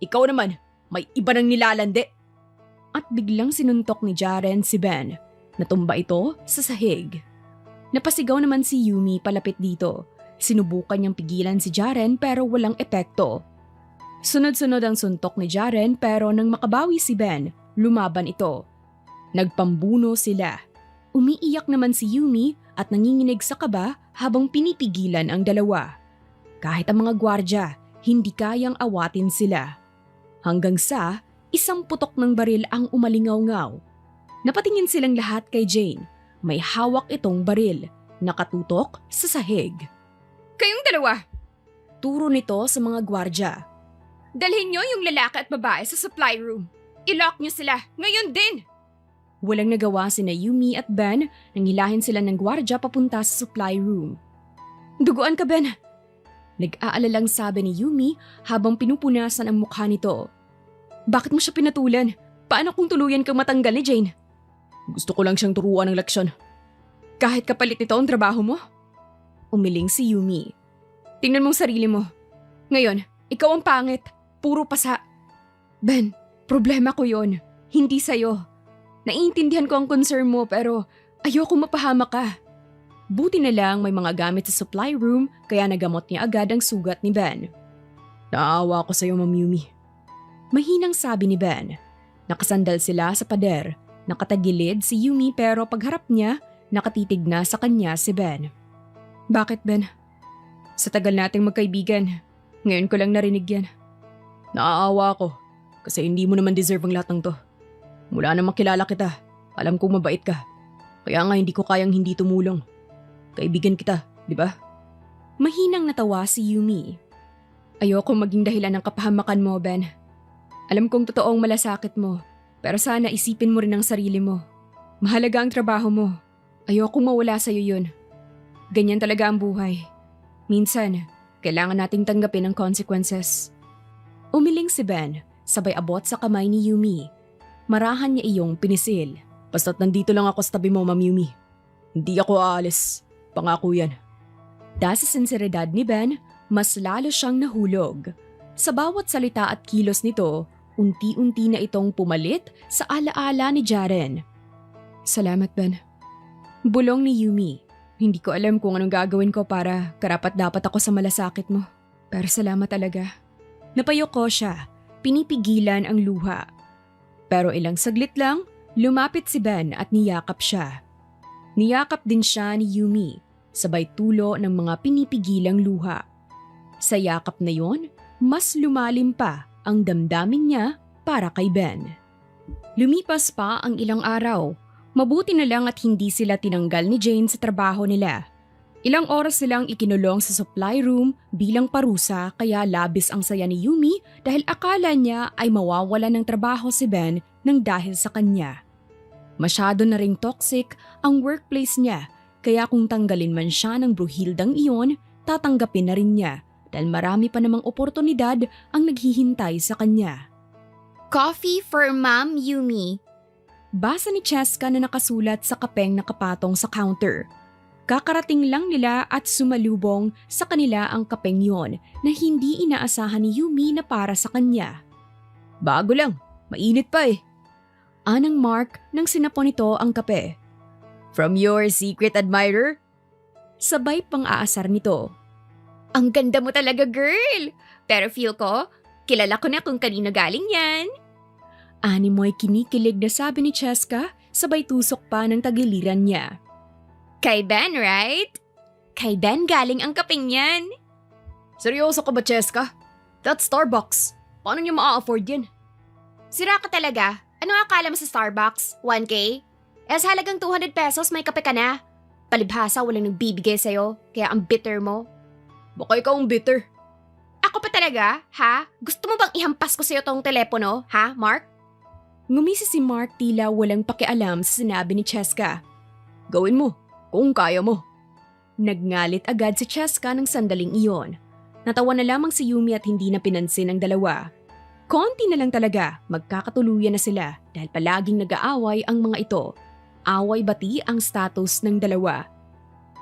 Ikaw naman, may iba nang nilalandi. At biglang sinuntok ni Jaren si Ben. Natumba ito sa sahig. Napasigaw naman si Yumi palapit dito. Sinubukan niyang pigilan si Jaren pero walang epekto. Sunod-sunod ang suntok ni Jaren pero nang makabawi si Ben, lumaban ito. Nagpambuno sila. Umiiyak naman si Yumi at nanginginig sa kaba habang pinipigilan ang dalawa. Kahit ang mga gwardya, hindi kayang awatin sila. Hanggang sa isang putok ng baril ang umalingaw-ngaw. Napatingin silang lahat kay Jane. May hawak itong baril, nakatutok sa sahig. Kayong dalawa, Turo nito sa mga gwardya. dalhin nyo yung lalaki at babae sa supply room. I-lock nyo sila, ngayon din! Walang nagawa sina Yumi at Ben nang hilahin sila ng gwardya papunta sa supply room. Duguan ka, Ben! Nag-aalalang sabi ni Yumi habang pinupunasan ang mukha nito. Bakit mo siya pinatulan? Paano kung tuluyan kang matanggal ni Jane? Gusto ko lang siyang turuan ng leksyon. Kahit kapalit ito ang trabaho mo? Umiling si Yumi. Tingnan mong sarili mo. Ngayon, ikaw ang pangit. Puro pasa. Ben, problema ko yon. Hindi sa'yo. Naiintindihan ko ang concern mo pero ayoko mapahamak ka. Buti na lang may mga gamit sa supply room kaya nagamot niya agad ang sugat ni Ben. Naawa ko sa'yo, Ma'am Yumi. Mahinang sabi ni Ben. Nakasandal sila sa pader. Nakatagilid si Yumi pero pagharap niya, nakatitig na sa kanya si Ben. Bakit, Ben? Sa tagal nating magkaibigan, ngayon ko lang narinig yan. Naaawa ko kasi hindi mo naman deserve ang lahat ng to. Mula na makilala kita, alam kong mabait ka. Kaya nga hindi ko kayang hindi tumulong. Kaibigan kita, di ba? Mahinang natawa si Yumi. Ayoko maging dahilan ng kapahamakan mo, Ben. Alam kong totoong malasakit mo, pero sana isipin mo rin ang sarili mo. Mahalaga ang trabaho mo. Ayoko mawala sa'yo yun. Ganyan talaga ang buhay. Minsan, kailangan nating tanggapin ang consequences. Umiling si Ben, sabay abot sa kamay ni Yumi. Marahan niya iyong pinisil. Basta't nandito lang ako sa tabi mo, Ma'am Yumi. Hindi ako aalis. Pangako yan. Dahil sa sinseridad ni Ben, mas lalo siyang nahulog. Sa bawat salita at kilos nito, unti-unti na itong pumalit sa alaala ni Jaren. Salamat, Ben. Bulong ni Yumi. Hindi ko alam kung anong gagawin ko para karapat-dapat ako sa malasakit mo. Pero salamat talaga. Napayoko siya. Pinipigilan ang luha. Pero ilang saglit lang, lumapit si Ben at niyakap siya. Niyakap din siya ni Yumi, sabay tulo ng mga pinipigilang luha. Sa yakap na yon, mas lumalim pa ang damdamin niya para kay Ben. Lumipas pa ang ilang araw. Mabuti na lang at hindi sila tinanggal ni Jane sa trabaho nila. Ilang oras silang ikinulong sa supply room bilang parusa kaya labis ang saya ni Yumi dahil akala niya ay mawawala ng trabaho si Ben nang dahil sa kanya. Masyado na ring toxic ang workplace niya kaya kung tanggalin man siya ng bruhildang iyon, tatanggapin na rin niya dahil marami pa namang oportunidad ang naghihintay sa kanya. Coffee for Ma'am Yumi. Basa ni Cheska na nakasulat sa kapeng nakapatong sa counter. Kakarating lang nila at sumalubong sa kanila ang kapeng yon na hindi inaasahan ni Yumi na para sa kanya. Bago lang, mainit pa eh. Anang Mark nang sinapon nito ang kape. From your secret admirer? Sabay pang aasar nito. Ang ganda mo talaga, girl! Pero feel ko, kilala ko na kung kanino galing yan. Ani mo'y kinikilig na sabi ni Cheska sabay tusok pa ng tagiliran niya. Kay Ben, right? Kay Ben galing ang kapeng yan. Seryoso ka ba, Cheska? That's Starbucks. Paano niyo maa-afford yan? Sira ka talaga. Ano akala mo sa Starbucks? 1K? Sa halagang 200 pesos may kape ka na. Palibhasa walang nagbibigay sa'yo, kaya ang bitter mo. Baka ikaw ang bitter. Ako pa talaga, ha? Gusto mo bang ihampas ko sa'yo tong telepono, ha, Mark? Ngumisi si Mark tila walang pakialam sa sinabi ni Cheska. Gawin mo, kung kaya mo. Nagngalit agad si Cheska ng sandaling iyon. Natawa na lamang si Yumi at hindi na pinansin ang dalawa. Konti na lang talaga, magkakatuluyan na sila dahil palaging nag-aaway ang mga ito. Away-bati ang status ng dalawa.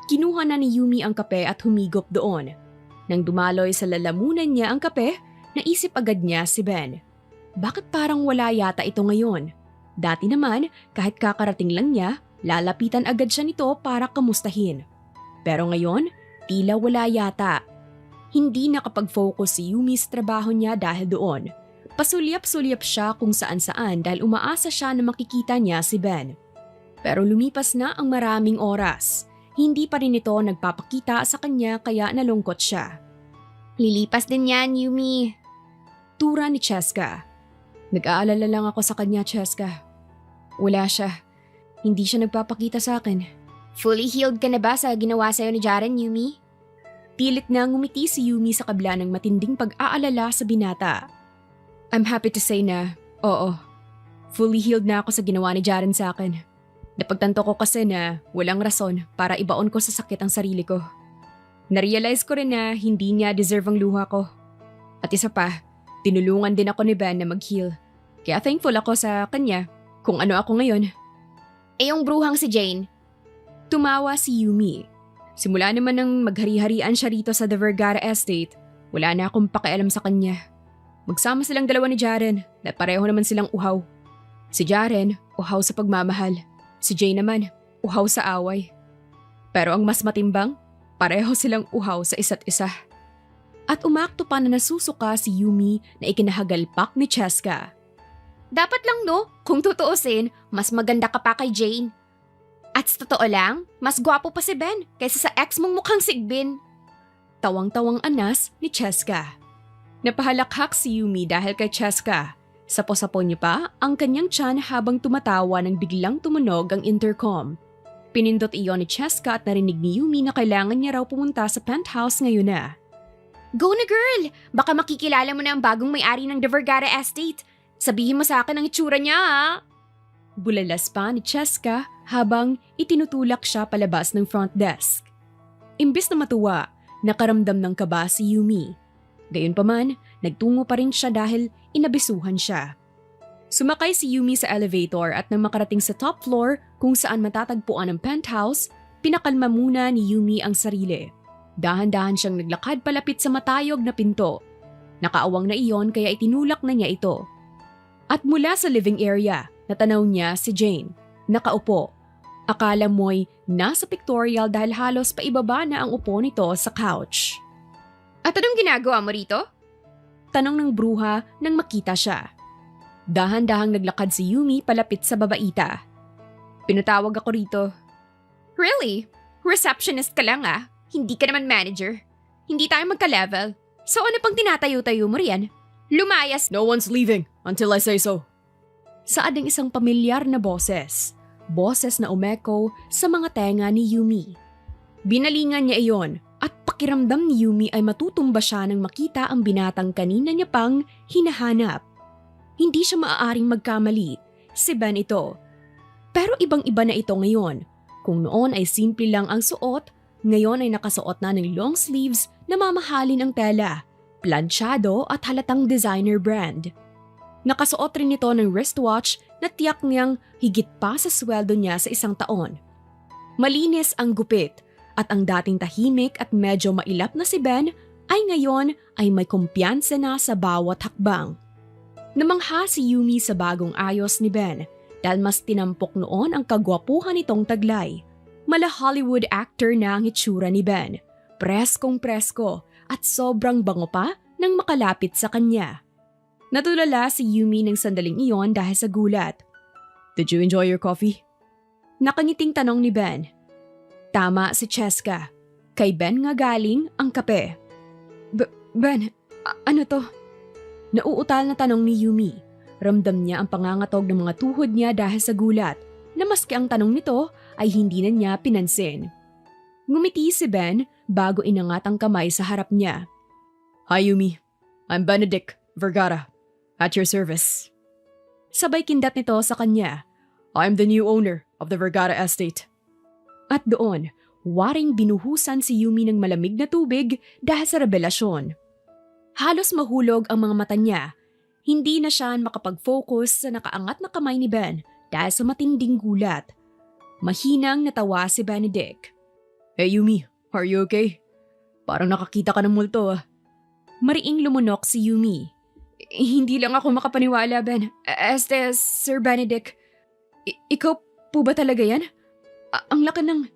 Kinuha na ni Yumi ang kape at humigop doon. Nang dumaloy sa lalamunan niya ang kape, naisip agad niya si Ben. Bakit parang wala yata ito ngayon? Dati naman, kahit kakarating lang niya, lalapitan agad siya nito para kamustahin. Pero ngayon, tila wala yata. Hindi nakapag-focus si Yumi sa trabaho niya dahil doon. Pasulyap-sulyap siya kung saan-saan dahil umaasa siya na makikita niya si Ben. Pero lumipas na ang maraming oras. Hindi pa rin ito nagpapakita sa kanya kaya nalungkot siya. Lilipas din yan, Yumi. Tura ni Cheska. Nag-aalala lang ako sa kanya, Cheska. Wala siya. Hindi siya nagpapakita sa akin. Fully healed ka na ba sa ginawa sa'yo ni Jaren, Yumi? Pilit na ngumiti si Yumi sa kabila ng matinding pag-aalala sa binata. I'm happy to say na, oo. Fully healed na ako sa ginawa ni Jaren sa akin. Napagtanto ko kasi na walang rason para ibaon ko sa sakit ang sarili ko. Narealize ko rin na hindi niya deserve ang luha ko. At isa pa, tinulungan din ako ni Ben na mag-heal. Kaya thankful ako sa kanya kung ano ako ngayon. Eh yung bruhang si Jane? Tumawa si Yumi. Simula naman nang maghari-harian siya rito sa The Vergara Estate, wala na akong pakialam sa kanya. Magsama silang dalawa ni Jaren na pareho naman silang uhaw. Si Jaren, uhaw sa pagmamahal. Si Jane naman, uhaw sa away. Pero ang mas matimbang, pareho silang uhaw sa isa't isa. At umakto pa na nasusuka si Yumi na ikinahagalpak ni Cheska. Dapat lang no, kung tutuusin, mas maganda ka pa kay Jane. At sa totoo lang, mas gwapo pa si Ben kaysa sa ex mong mukhang sigbin. Tawang-tawang anas ni Cheska. Napahalakhak si Yumi dahil kay Cheska. Sapo-sapo niya pa ang kanyang tiyan habang tumatawa nang biglang tumunog ang intercom. Pinindot iyon ni Cheska at narinig ni Yumi na kailangan niya raw pumunta sa penthouse ngayon na. Go na girl! Baka makikilala mo na ang bagong may-ari ng The Vergara Estate. Sabihin mo sa akin ang itsura niya ha? Bulalas pa ni Cheska habang itinutulak siya palabas ng front desk. Imbis na matuwa, nakaramdam ng kaba si Yumi. Gayunpaman, nagtungo pa rin siya dahil inabisuhan siya. Sumakay si Yumi sa elevator at nang makarating sa top floor kung saan matatagpuan ang penthouse, pinakalma muna ni Yumi ang sarili. Dahan-dahan siyang naglakad palapit sa matayog na pinto. Nakaawang na iyon kaya itinulak na niya ito. At mula sa living area, natanaw niya si Jane. Nakaupo. Akala mo'y nasa pictorial dahil halos paibaba na ang upo nito sa couch. At anong ginagawa mo rito? Tanong ng bruha nang makita siya. Dahan-dahang naglakad si Yumi palapit sa babaita. Pinatawag ako rito. Really? Receptionist ka lang ah. Hindi ka naman manager. Hindi tayo magka-level. So ano pang tinatayo-tayo mo riyan? Lumayas! No one's leaving until I say so. Saad ang isang pamilyar na boses. Boses na umeko sa mga tenga ni Yumi. Binalingan niya iyon at pakiramdam ni Yumi ay matutumba siya nang makita ang binatang kanina niya pang hinahanap. Hindi siya maaaring magkamali. Si Ben ito. Pero ibang-iba na ito ngayon. Kung noon ay simple lang ang suot, ngayon ay nakasuot na ng long sleeves na mamahalin ang tela, planchado at halatang designer brand. Nakasuot rin ito ng wristwatch na tiyak niyang higit pa sa sweldo niya sa isang taon. Malinis ang gupit at ang dating tahimik at medyo mailap na si Ben ay ngayon ay may kumpiyansa na sa bawat hakbang. Namangha si Yumi sa bagong ayos ni Ben dahil mas tinampok noon ang kagwapuhan nitong taglay. Mala Hollywood actor na ang itsura ni Ben. Preskong presko at sobrang bango pa nang makalapit sa kanya. Natulala si Yumi ng sandaling iyon dahil sa gulat. Did you enjoy your coffee? Nakangiting tanong ni Ben. Tama si Cheska. Kay Ben nga galing ang kape. Ben, ano to? Nauutal na tanong ni Yumi. Ramdam niya ang pangangatog ng mga tuhod niya dahil sa gulat, na maski ang tanong nito ay hindi na niya pinansin. Ngumiti si Ben bago inangat ang kamay sa harap niya. Hi Yumi, I'm Benedict Vergara, at your service. Sabay kindat nito sa kanya. I'm the new owner of the Vergara Estate. At doon, Waring binuhusan si Yumi ng malamig na tubig dahil sa revelasyon. Halos mahulog ang mga mata niya. Hindi na siya makapag-focus sa nakaangat na kamay ni Ben dahil sa matinding gulat. Mahinang natawa si Benedict. Hey Yumi, are you okay? Parang nakakita ka ng multo ah. Mariing lumunok si Yumi. Hindi lang ako makapaniwala, Ben. Sir Benedict. Ikaw po ba talaga yan? Ang laki ng...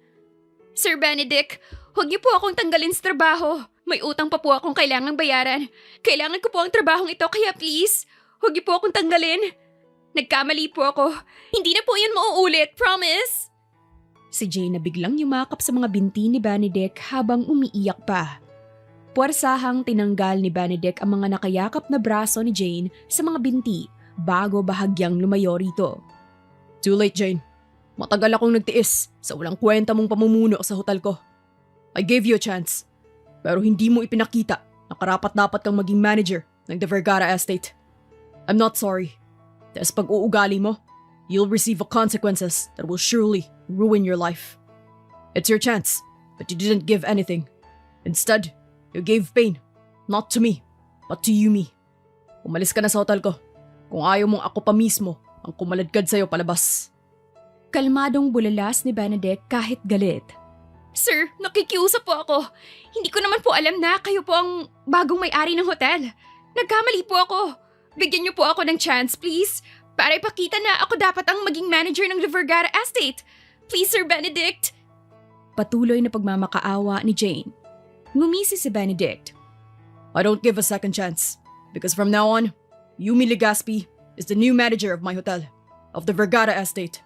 Sir Benedict, huwag niyo po akong tanggalin sa trabaho. May utang pa po akong kailangang bayaran. Kailangan ko po ang trabahong ito, kaya please, huwag niyo po akong tanggalin. Nagkamali po ako. Hindi na po yun mauulit, promise? Si Jane na biglang yumakap sa mga binti ni Benedict habang umiiyak pa. Puwersahang tinanggal ni Benedict ang mga nakayakap na braso ni Jane sa mga binti bago bahagyang lumayo rito. Too late, Jane. Matagal akong nagtiis sa walang kwenta mong pamumuno sa hotel ko. I gave you a chance. Pero hindi mo ipinakita na karapat-dapat kang maging manager ng The Vergara Estate. I'm not sorry. Dahil sa pag-uugali mo, you'll receive the consequences that will surely ruin your life. It's your chance, but you didn't give anything. Instead, you gave pain, not to me, but to Yumi. Umalis ka na sa hotel ko. Kung ayaw mong ako pa mismo ang kumaladkad sa'yo palabas. Kalmadong bulalas ni Benedict kahit galit. Sir, nakikiusap po ako. Hindi ko naman po alam na kayo po ang bagong may-ari ng hotel. Nagkamali po ako. Bigyan niyo po ako ng chance, please. Para ipakita na ako dapat ang maging manager ng The Vergara Estate. Please, Sir Benedict. Patuloy na pagmamakaawa ni Jane. Ngumisi si Benedict. I don't give a second chance. Because from now on, Yumi Legaspi is the new manager of my hotel, of The Vergara Estate.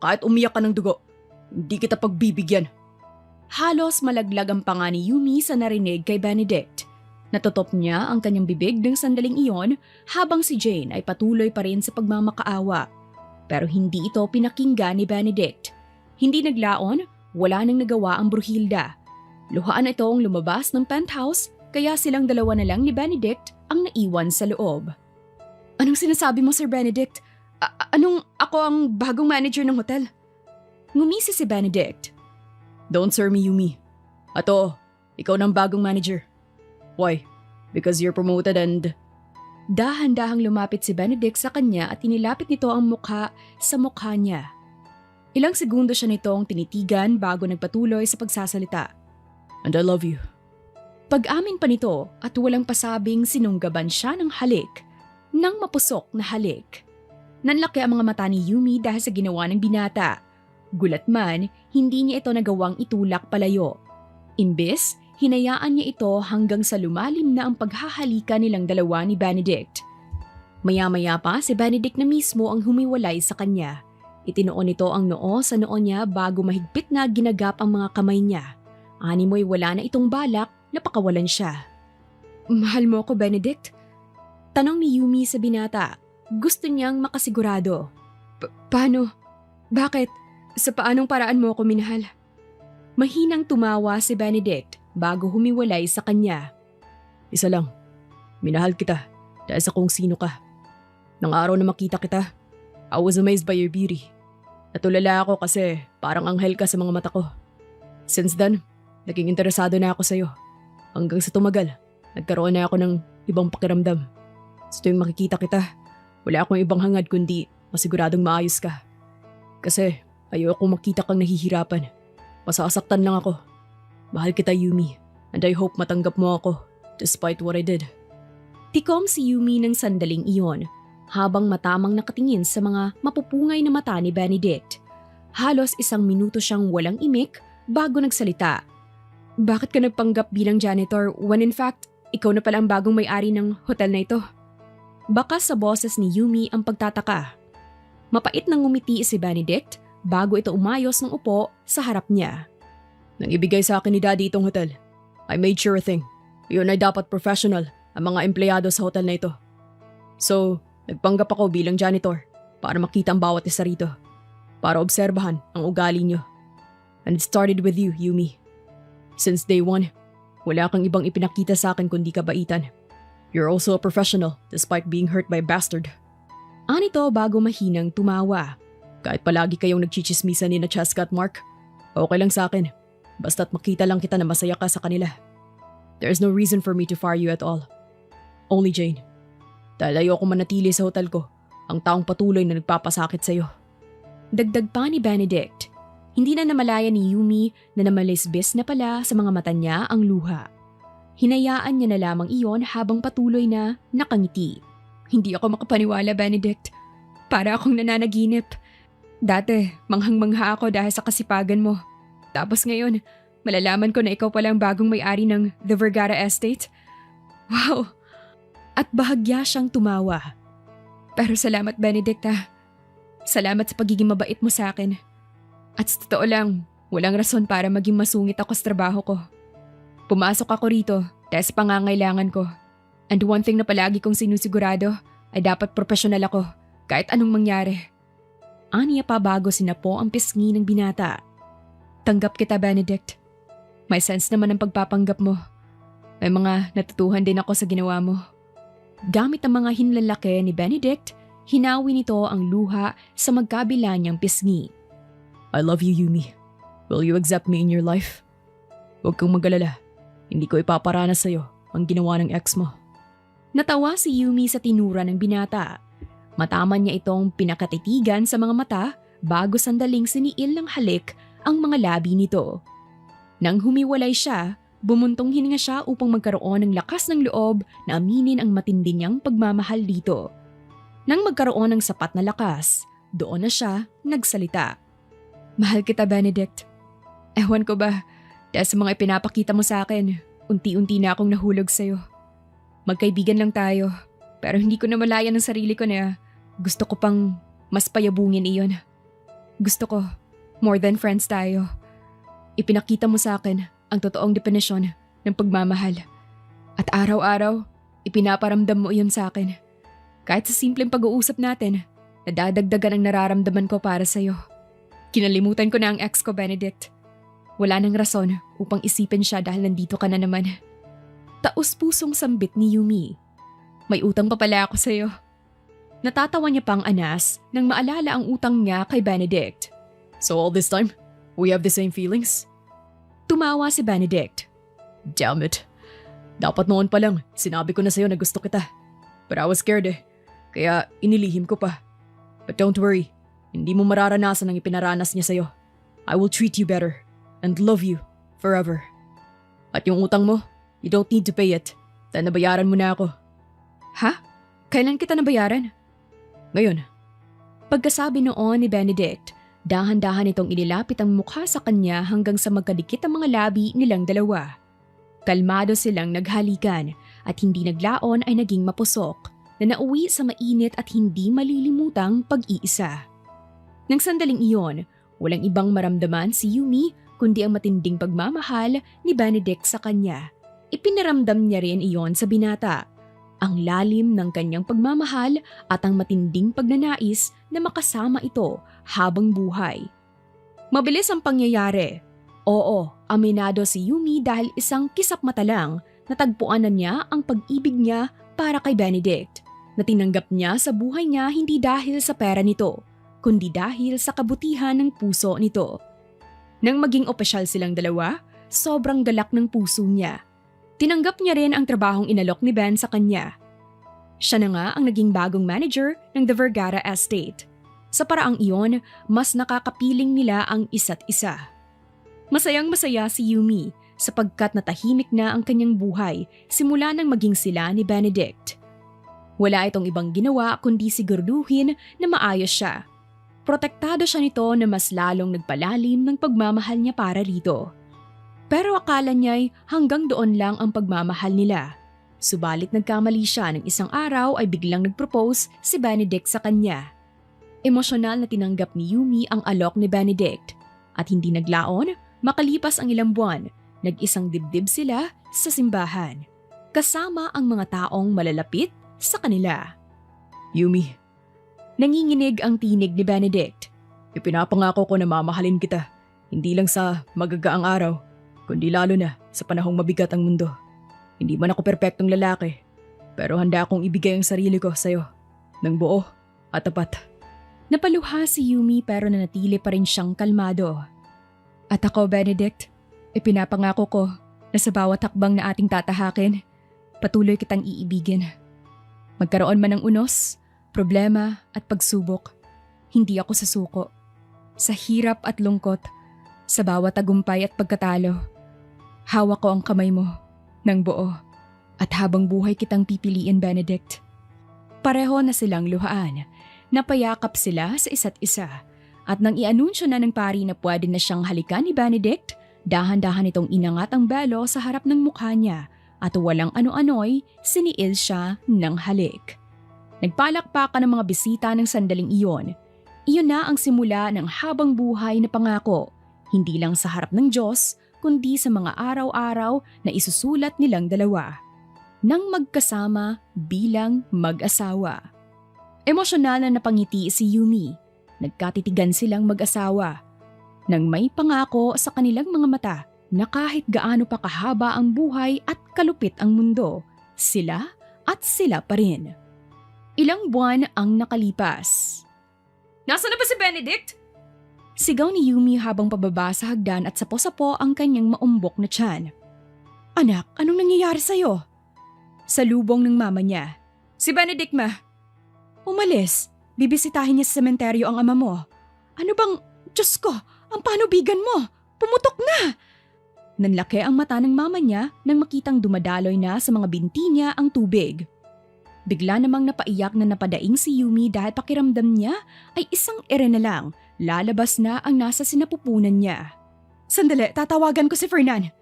Kahit umiyak ka ng dugo, hindi kita pagbibigyan. Halos malaglag ang panga ni Yumi sa narinig kay Benedict. Natutop niya ang kanyang bibig ng sandaling iyon habang si Jane ay patuloy pa rin sa pagmamakaawa. Pero hindi ito pinakinggan ni Benedict. Hindi naglaon, wala nang nagawa ang Bruhilda. Luhaan itong lumabas ng penthouse kaya silang dalawa na lang ni Benedict ang naiwan sa loob. Anong sinasabi mo, Sir Benedict? Anong ako ang bagong manager ng hotel? Ngumisi si Benedict. Don't sir me, Yumi. Ato, ikaw ng bagong manager. Why? Because you're promoted and... Dahan-dahang lumapit si Benedict sa kanya at inilapit nito ang mukha sa mukha niya. Ilang segundo siya nitong tinitigan bago nagpatuloy sa pagsasalita. And I love you. Pag-amin pa nito at walang pasabing sinunggaban siya ng halik, ng mapusok na halik. Nanlaki ang mga mata ni Yumi dahil sa ginawa ng binata. Gulat man, hindi niya ito nagawang itulak palayo. Imbes, hinayaan niya ito hanggang sa lumalim na ang paghahalika nilang dalawa ni Benedict. Maya-maya pa si Benedict na mismo ang humiwalay sa kanya. Itinoon nito ang noo sa noo niya bago mahigpit na ginagap ang mga kamay niya. Animoy wala na itong balak na pakawalan siya. Mahal mo ako, Benedict? Tanong ni Yumi sa binata. Gusto niyang makasigurado. Paano? Bakit? Sa paanong paraan mo ako minahal? Mahinang tumawa si Benedict bago humiwalay sa kanya. Isa lang. Minahal kita dahil sa kung sino ka. Nang araw na makita kita, I was amazed by your beauty. Natulala ako kasi parang anghel ka sa mga mata ko. Since then, naging interesado na ako sa'yo. Hanggang sa tumagal, nagkaroon na ako ng ibang pakiramdam. Sa tuwing makikita kita, wala akong ibang hangad kundi masiguradong maayos ka. Kasi ayoko makita kang nahihirapan. Masasaktan lang ako. Mahal kita, Yumi, and I hope matanggap mo ako despite what I did. Tikom si Yumi ng sandaling iyon habang matamang nakatingin sa mga mapupungay na mata ni Benedict. Halos 1 minuto siyang walang imik bago nagsalita. Bakit ka nagpanggap bilang janitor when in fact, ikaw na pala ang bagong may-ari ng hotel na ito? Bakas sa boses ni Yumi ang pagtataka. Mapait nang ngumiti si Benedict bago ito umayos ng upo sa harap niya. Nang ibigay sa akin ni Daddy itong hotel, I made sure a thing. Yun ay dapat professional ang mga empleyado sa hotel na ito. So, nagpanggap ako bilang janitor para makita ang bawat isa rito. Para obserbahan ang ugali niyo. And it started with you, Yumi. Since day one, wala kang ibang ipinakita sa akin kundi kabaitan. You're also a professional despite being hurt by a bastard. Anito bago mahinang tumawa. Kahit palagi kayong nagchichismisan ni na Cheska at Mark, okay lang sa akin. Basta't makita lang kita na masaya ka sa kanila. There's no reason for me to fire you at all. Only Jane. Dahil ayoko manatili sa hotel ko, ang taong patuloy na nagpapasakit sa'yo. Dagdag pa ni Benedict. Hindi na namalaya ni Yumi na namalisbis na pala sa mga mata niya ang luha. Hinayaan niya na lamang iyon habang patuloy na nakangiti. Hindi ako makapaniwala, Benedict. Para akong nananaginip. Dati, manghang-mangha ako dahil sa kasipagan mo. Tapos ngayon, malalaman ko na ikaw pala ang bagong may-ari ng The Vergara Estate. Wow! At bahagya siyang tumawa. Pero salamat, Benedict ha. Salamat sa pagiging mabait mo sa akin. At sa totoo lang, walang rason para maging masungit ako sa trabaho ko. Pumasok ako rito dahil sa pangangailangan ko. And one thing na palagi kong sinusigurado ay dapat profesional ako kahit anong mangyari. Aniya pa bago sinapo ang pisngi ng binata. Tanggap kita, Benedict. May sense naman ang pagpapanggap mo. May mga natutuhan din ako sa ginawa mo. Gamit ang mga hinlalaki ni Benedict, hinawi nito ang luha sa magkabila niyang pisngi. I love you, Yumi. Will you accept me in your life? Huwag kang mag-alala. Hindi ko ipaparanas sa'yo ang ginawa ng ex mo. Natawa si Yumi sa tinura ng binata. Mataman niya itong pinakatitigan sa mga mata bago sandaling siniil ng halik ang mga labi nito. Nang humiwalay siya, bumuntong hininga siya upang magkaroon ng lakas ng loob na aminin ang matindi niyang pagmamahal dito. Nang magkaroon ng sapat na lakas, doon na siya nagsalita. Mahal kita, Benedict. Ewan ko ba, dahil sa mga ipinapakita mo sa akin, unti-unti na akong nahulog sa'yo. Magkaibigan lang tayo, pero hindi ko na malaya ng sarili ko na gusto ko pang mas payabungin iyon. Gusto ko, more than friends tayo. Ipinakita mo sa akin ang totoong definisyon ng pagmamahal. At araw-araw, ipinaparamdam mo iyon sa akin. Kahit sa simpleng pag-uusap natin, nadadagdagan ang nararamdaman ko para sa'yo. Kinalimutan ko na ang ex ko, Benedict. Wala nang rason upang isipin siya dahil nandito ka na naman. Taos-pusong sambit ni Yumi. May utang pa pala ako sa'yo. Natatawa niya pang anas nang maalala ang utang niya kay Benedict. So all this time, we have the same feelings? Tumawa si Benedict. Damn it. Dapat noon pa lang, sinabi ko na sa'yo na gusto kita. But I was scared kaya inilihim ko pa. But don't worry. Hindi mo mararanasan ang ipinaranas niya sa'yo. I will treat you better and love you forever. At yung utang mo, you don't need to pay it dahil nabayaran mo na ako. Ha? Kailan kita nabayaran? Ngayon. Pagkasabi noon ni Benedict, dahan-dahan itong inilapit ang mukha sa kanya hanggang sa magkadikit ang mga labi nilang dalawa. Kalmado silang naghalikan at hindi naglaon ay naging mapusok na nauwi sa mainit at hindi malilimutang pag-iisa. Nang sandaling iyon, walang ibang maramdaman si Yumi kundi ang matinding pagmamahal ni Benedict sa kanya. Ipinaramdam niya rin iyon sa binata. Ang lalim ng kanyang pagmamahal at ang matinding pagnanais na makasama ito habang buhay. Mabilis ang pangyayari. Oo, aminado si Yumi dahil isang kisap mata lang natagpuan na niya ang pag-ibig niya para kay Benedict, na tinanggap niya sa buhay niya hindi dahil sa pera nito, kundi dahil sa kabutihan ng puso nito. Nang maging opisyal silang dalawa, sobrang galak ng puso niya. Tinanggap niya rin ang trabahong inalok ni Ben sa kanya. Siya na nga ang naging bagong manager ng The Vergara Estate. Sa paraang iyon, mas nakakapiling nila ang isa't isa. Masayang-masaya si Yumi sapagkat natahimik na ang kanyang buhay simula nang maging sila ni Benedict. Wala itong ibang ginawa kundi siguraduhin na maayos siya. Protektado siya nito na mas lalong nagpalalim ng pagmamahal niya para rito. Pero akala niya'y hanggang doon lang ang pagmamahal nila. Subalit nagkamali siya ng isang araw ay biglang nagpropose si Benedict sa kanya. Emosyonal na tinanggap ni Yumi ang alok ni Benedict. At hindi naglaon, makalipas ang ilang buwan, nag-isang dibdib sila sa simbahan. Kasama ang mga taong malalapit sa kanila. Yumi, nanginginig ang tinig ni Benedict. Ipinapangako ko na mamahalin kita, hindi lang sa magagaang araw, kundi lalo na sa panahong mabigat ang mundo. Hindi man ako perpektong lalaki, pero handa akong ibigay ang sarili ko sa'yo, ng buo at tapat. Napaluha si Yumi pero nanatili pa rin siyang kalmado. At ako, Benedict, Ipinapangako ko na sa bawat hakbang na ating tatahakin, patuloy kitang iibigin. Magkaroon man ng unos, problema at pagsubok, hindi ako sasuko. Sa hirap at lungkot, sa bawat tagumpay at pagkatalo, hawak ko ang kamay mo ng buo at habang buhay kitang pipiliin, Benedict. Pareho na silang luhaan, napayakap sila sa isa't isa at nang i-anunsyo na ng pari na pwede na siyang halikan ni Benedict, dahan-dahan itong inangat ang belo sa harap ng mukha niya at walang ano-ano'y siniil siya ng halik. Nagpalakpakan ng mga bisita ng sandaling iyon. Iyon na ang simula ng habang buhay na pangako, hindi lang sa harap ng Diyos, kundi sa mga araw-araw na isusulat nilang dalawa. Nang magkasama bilang mag-asawa. Emosyonal na napangiti si Yumi. Nagkatitigan silang mag-asawa. Nang may pangako sa kanilang mga mata na kahit gaano pa kahaba ang buhay at kalupit ang mundo, sila at sila pa rin. Ilang buwan ang nakalipas. Nasaan na ba si Benedict? Sigaw ni Yumi habang pababa sa hagdan at sapo-sapo ang kanyang maumbok na tiyan. Anak, anong nangyayari sa'yo? Sa lubong ng mama niya. Si Benedict ma. Umalis. Bibisitahin niya sa sementeryo ang ama mo. Ano bang, Diyos ko, ang panubigan mo? Pumutok na! Nanlaki ang mata ng mama niya nang makitang dumadaloy na sa mga binti niya ang tubig. Bigla namang napaiyak na napadaing si Yumi dahil pakiramdam niya ay isang ere na lang, lalabas na ang nasa sinapupunan niya. Sandali, tatawagan ko si Fernan.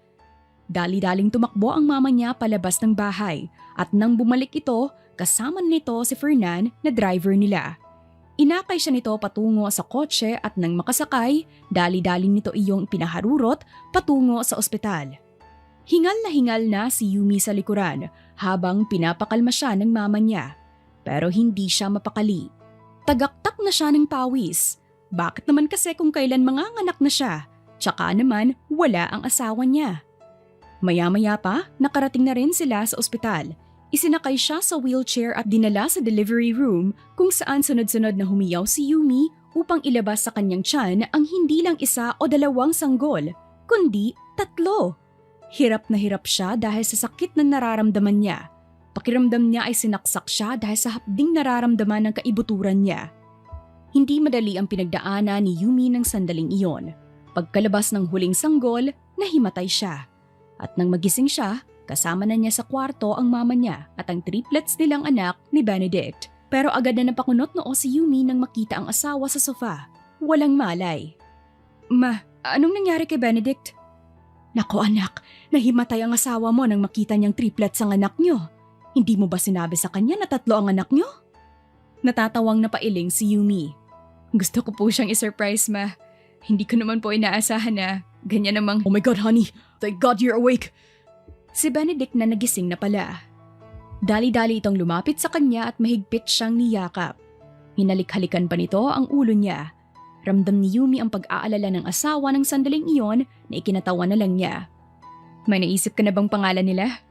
Dali-daling tumakbo ang mama niya palabas ng bahay at nang bumalik ito, kasama nito si Fernan na driver nila. Inakay siya nito patungo sa kotse at nang makasakay, dali-daling nito iyong pinaharurot patungo sa ospital. Hingal na si Yumi sa likuran habang pinapakalma siya ng mama niya. Pero hindi siya mapakali. Tagaktak na siya ng pawis. Bakit naman kasi kung kailan manganganak na siya? Tsaka naman wala ang asawa niya. Maya-maya pa, nakarating na rin sila sa ospital. Isinakay siya sa wheelchair at dinala sa delivery room kung saan sunod-sunod na humiyaw si Yumi upang ilabas sa kanyang tiyan ang hindi lang isa o dalawang sanggol, kundi 3. Hirap na hirap siya dahil sa sakit na nararamdaman niya. Pakiramdam niya ay sinaksak siya dahil sa hapding nararamdaman ng kaibuturan niya. Hindi madali ang pinagdaanan ni Yumi ng sandaling iyon. Pagkalabas ng huling sanggol, nahimatay siya. At nang magising siya, kasama na niya sa kwarto ang mama niya at ang triplets nilang anak ni Benedict. Pero agad na napakunot noo si Yumi nang makita ang asawa sa sofa. Walang malay. Ma, anong nangyari kay Benedict? Nako anak, nahimatay ang asawa mo nang makita niyang triplets ang anak niyo. Hindi mo ba sinabi sa kanya na 3 ang anak niyo? Natatawang napailing si Yumi. Gusto ko po siyang isurprise, ma. Hindi ko naman po inaasahan na ganyan namang, "Oh my God, honey! Thank God you're awake!" Si Benedict na nagising na pala. Dali-dali itong lumapit sa kanya at mahigpit siyang niyakap. Hinalik-halikan pa nito ang ulo niya. Ramdam ni Yumi ang pag-aalala ng asawa ng sandaling iyon na ikinatawa na lang niya. May naisip ka na bang pangalan nila?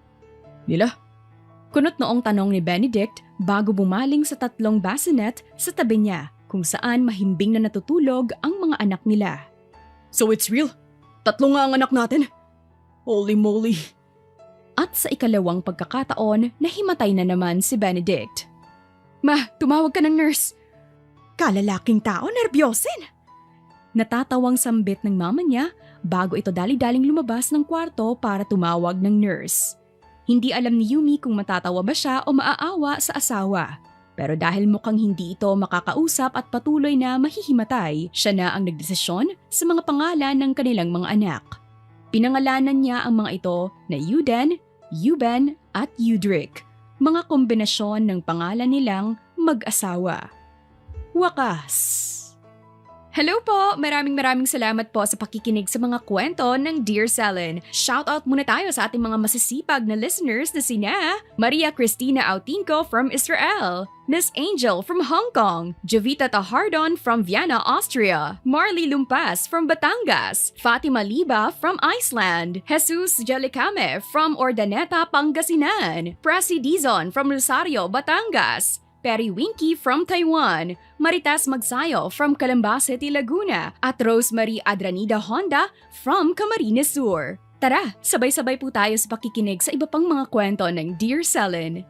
Nila? Kunot noong tanong ni Benedict bago bumaling sa 3 bassinet sa tabi niya kung saan mahimbing na natutulog ang mga anak nila. So it's real? 3 nga ang anak natin? Holy moly! At sa ikalawang pagkakataon, nahimatay na naman si Benedict. Ma, tumawag ka ng nurse. Kalalaking tao, nervyosin. Natatawang sambit ng mama niya bago ito dali-daling lumabas ng kwarto para tumawag ng nurse. Hindi alam ni Yumi kung matatawa ba siya o maaawa sa asawa. Pero dahil mukhang hindi ito makakausap at patuloy na mahihimatay, siya na ang nagdesisyon sa mga pangalan ng kanilang mga anak. Pinangalanan niya ang mga ito na Yuden, Yuben at Yudrik, mga kombinasyon ng pangalan nilang mag-asawa. Wakas! Hello po! Maraming salamat po sa pakikinig sa mga kwento ng Dear Selen. Shoutout muna tayo sa ating mga masisipag na listeners na sina Maria Cristina Autinco from Israel, Miss Angel from Hong Kong, Jovita Tahardon from Vienna, Austria, Marley Lumpas from Batangas, Fatima Liba from Iceland, Jesus Jalicame from Ordaneta, Pangasinan, Presi Dizon from Rosario, Batangas, Perry Winky from Taiwan, Maritas Magsayo from Calamba City, Laguna, at Rosemary Adranida Honda from Camarines Sur. Tara, sabay-sabay po tayo sa pakikinig sa iba pang mga kwento ng Dear Selen.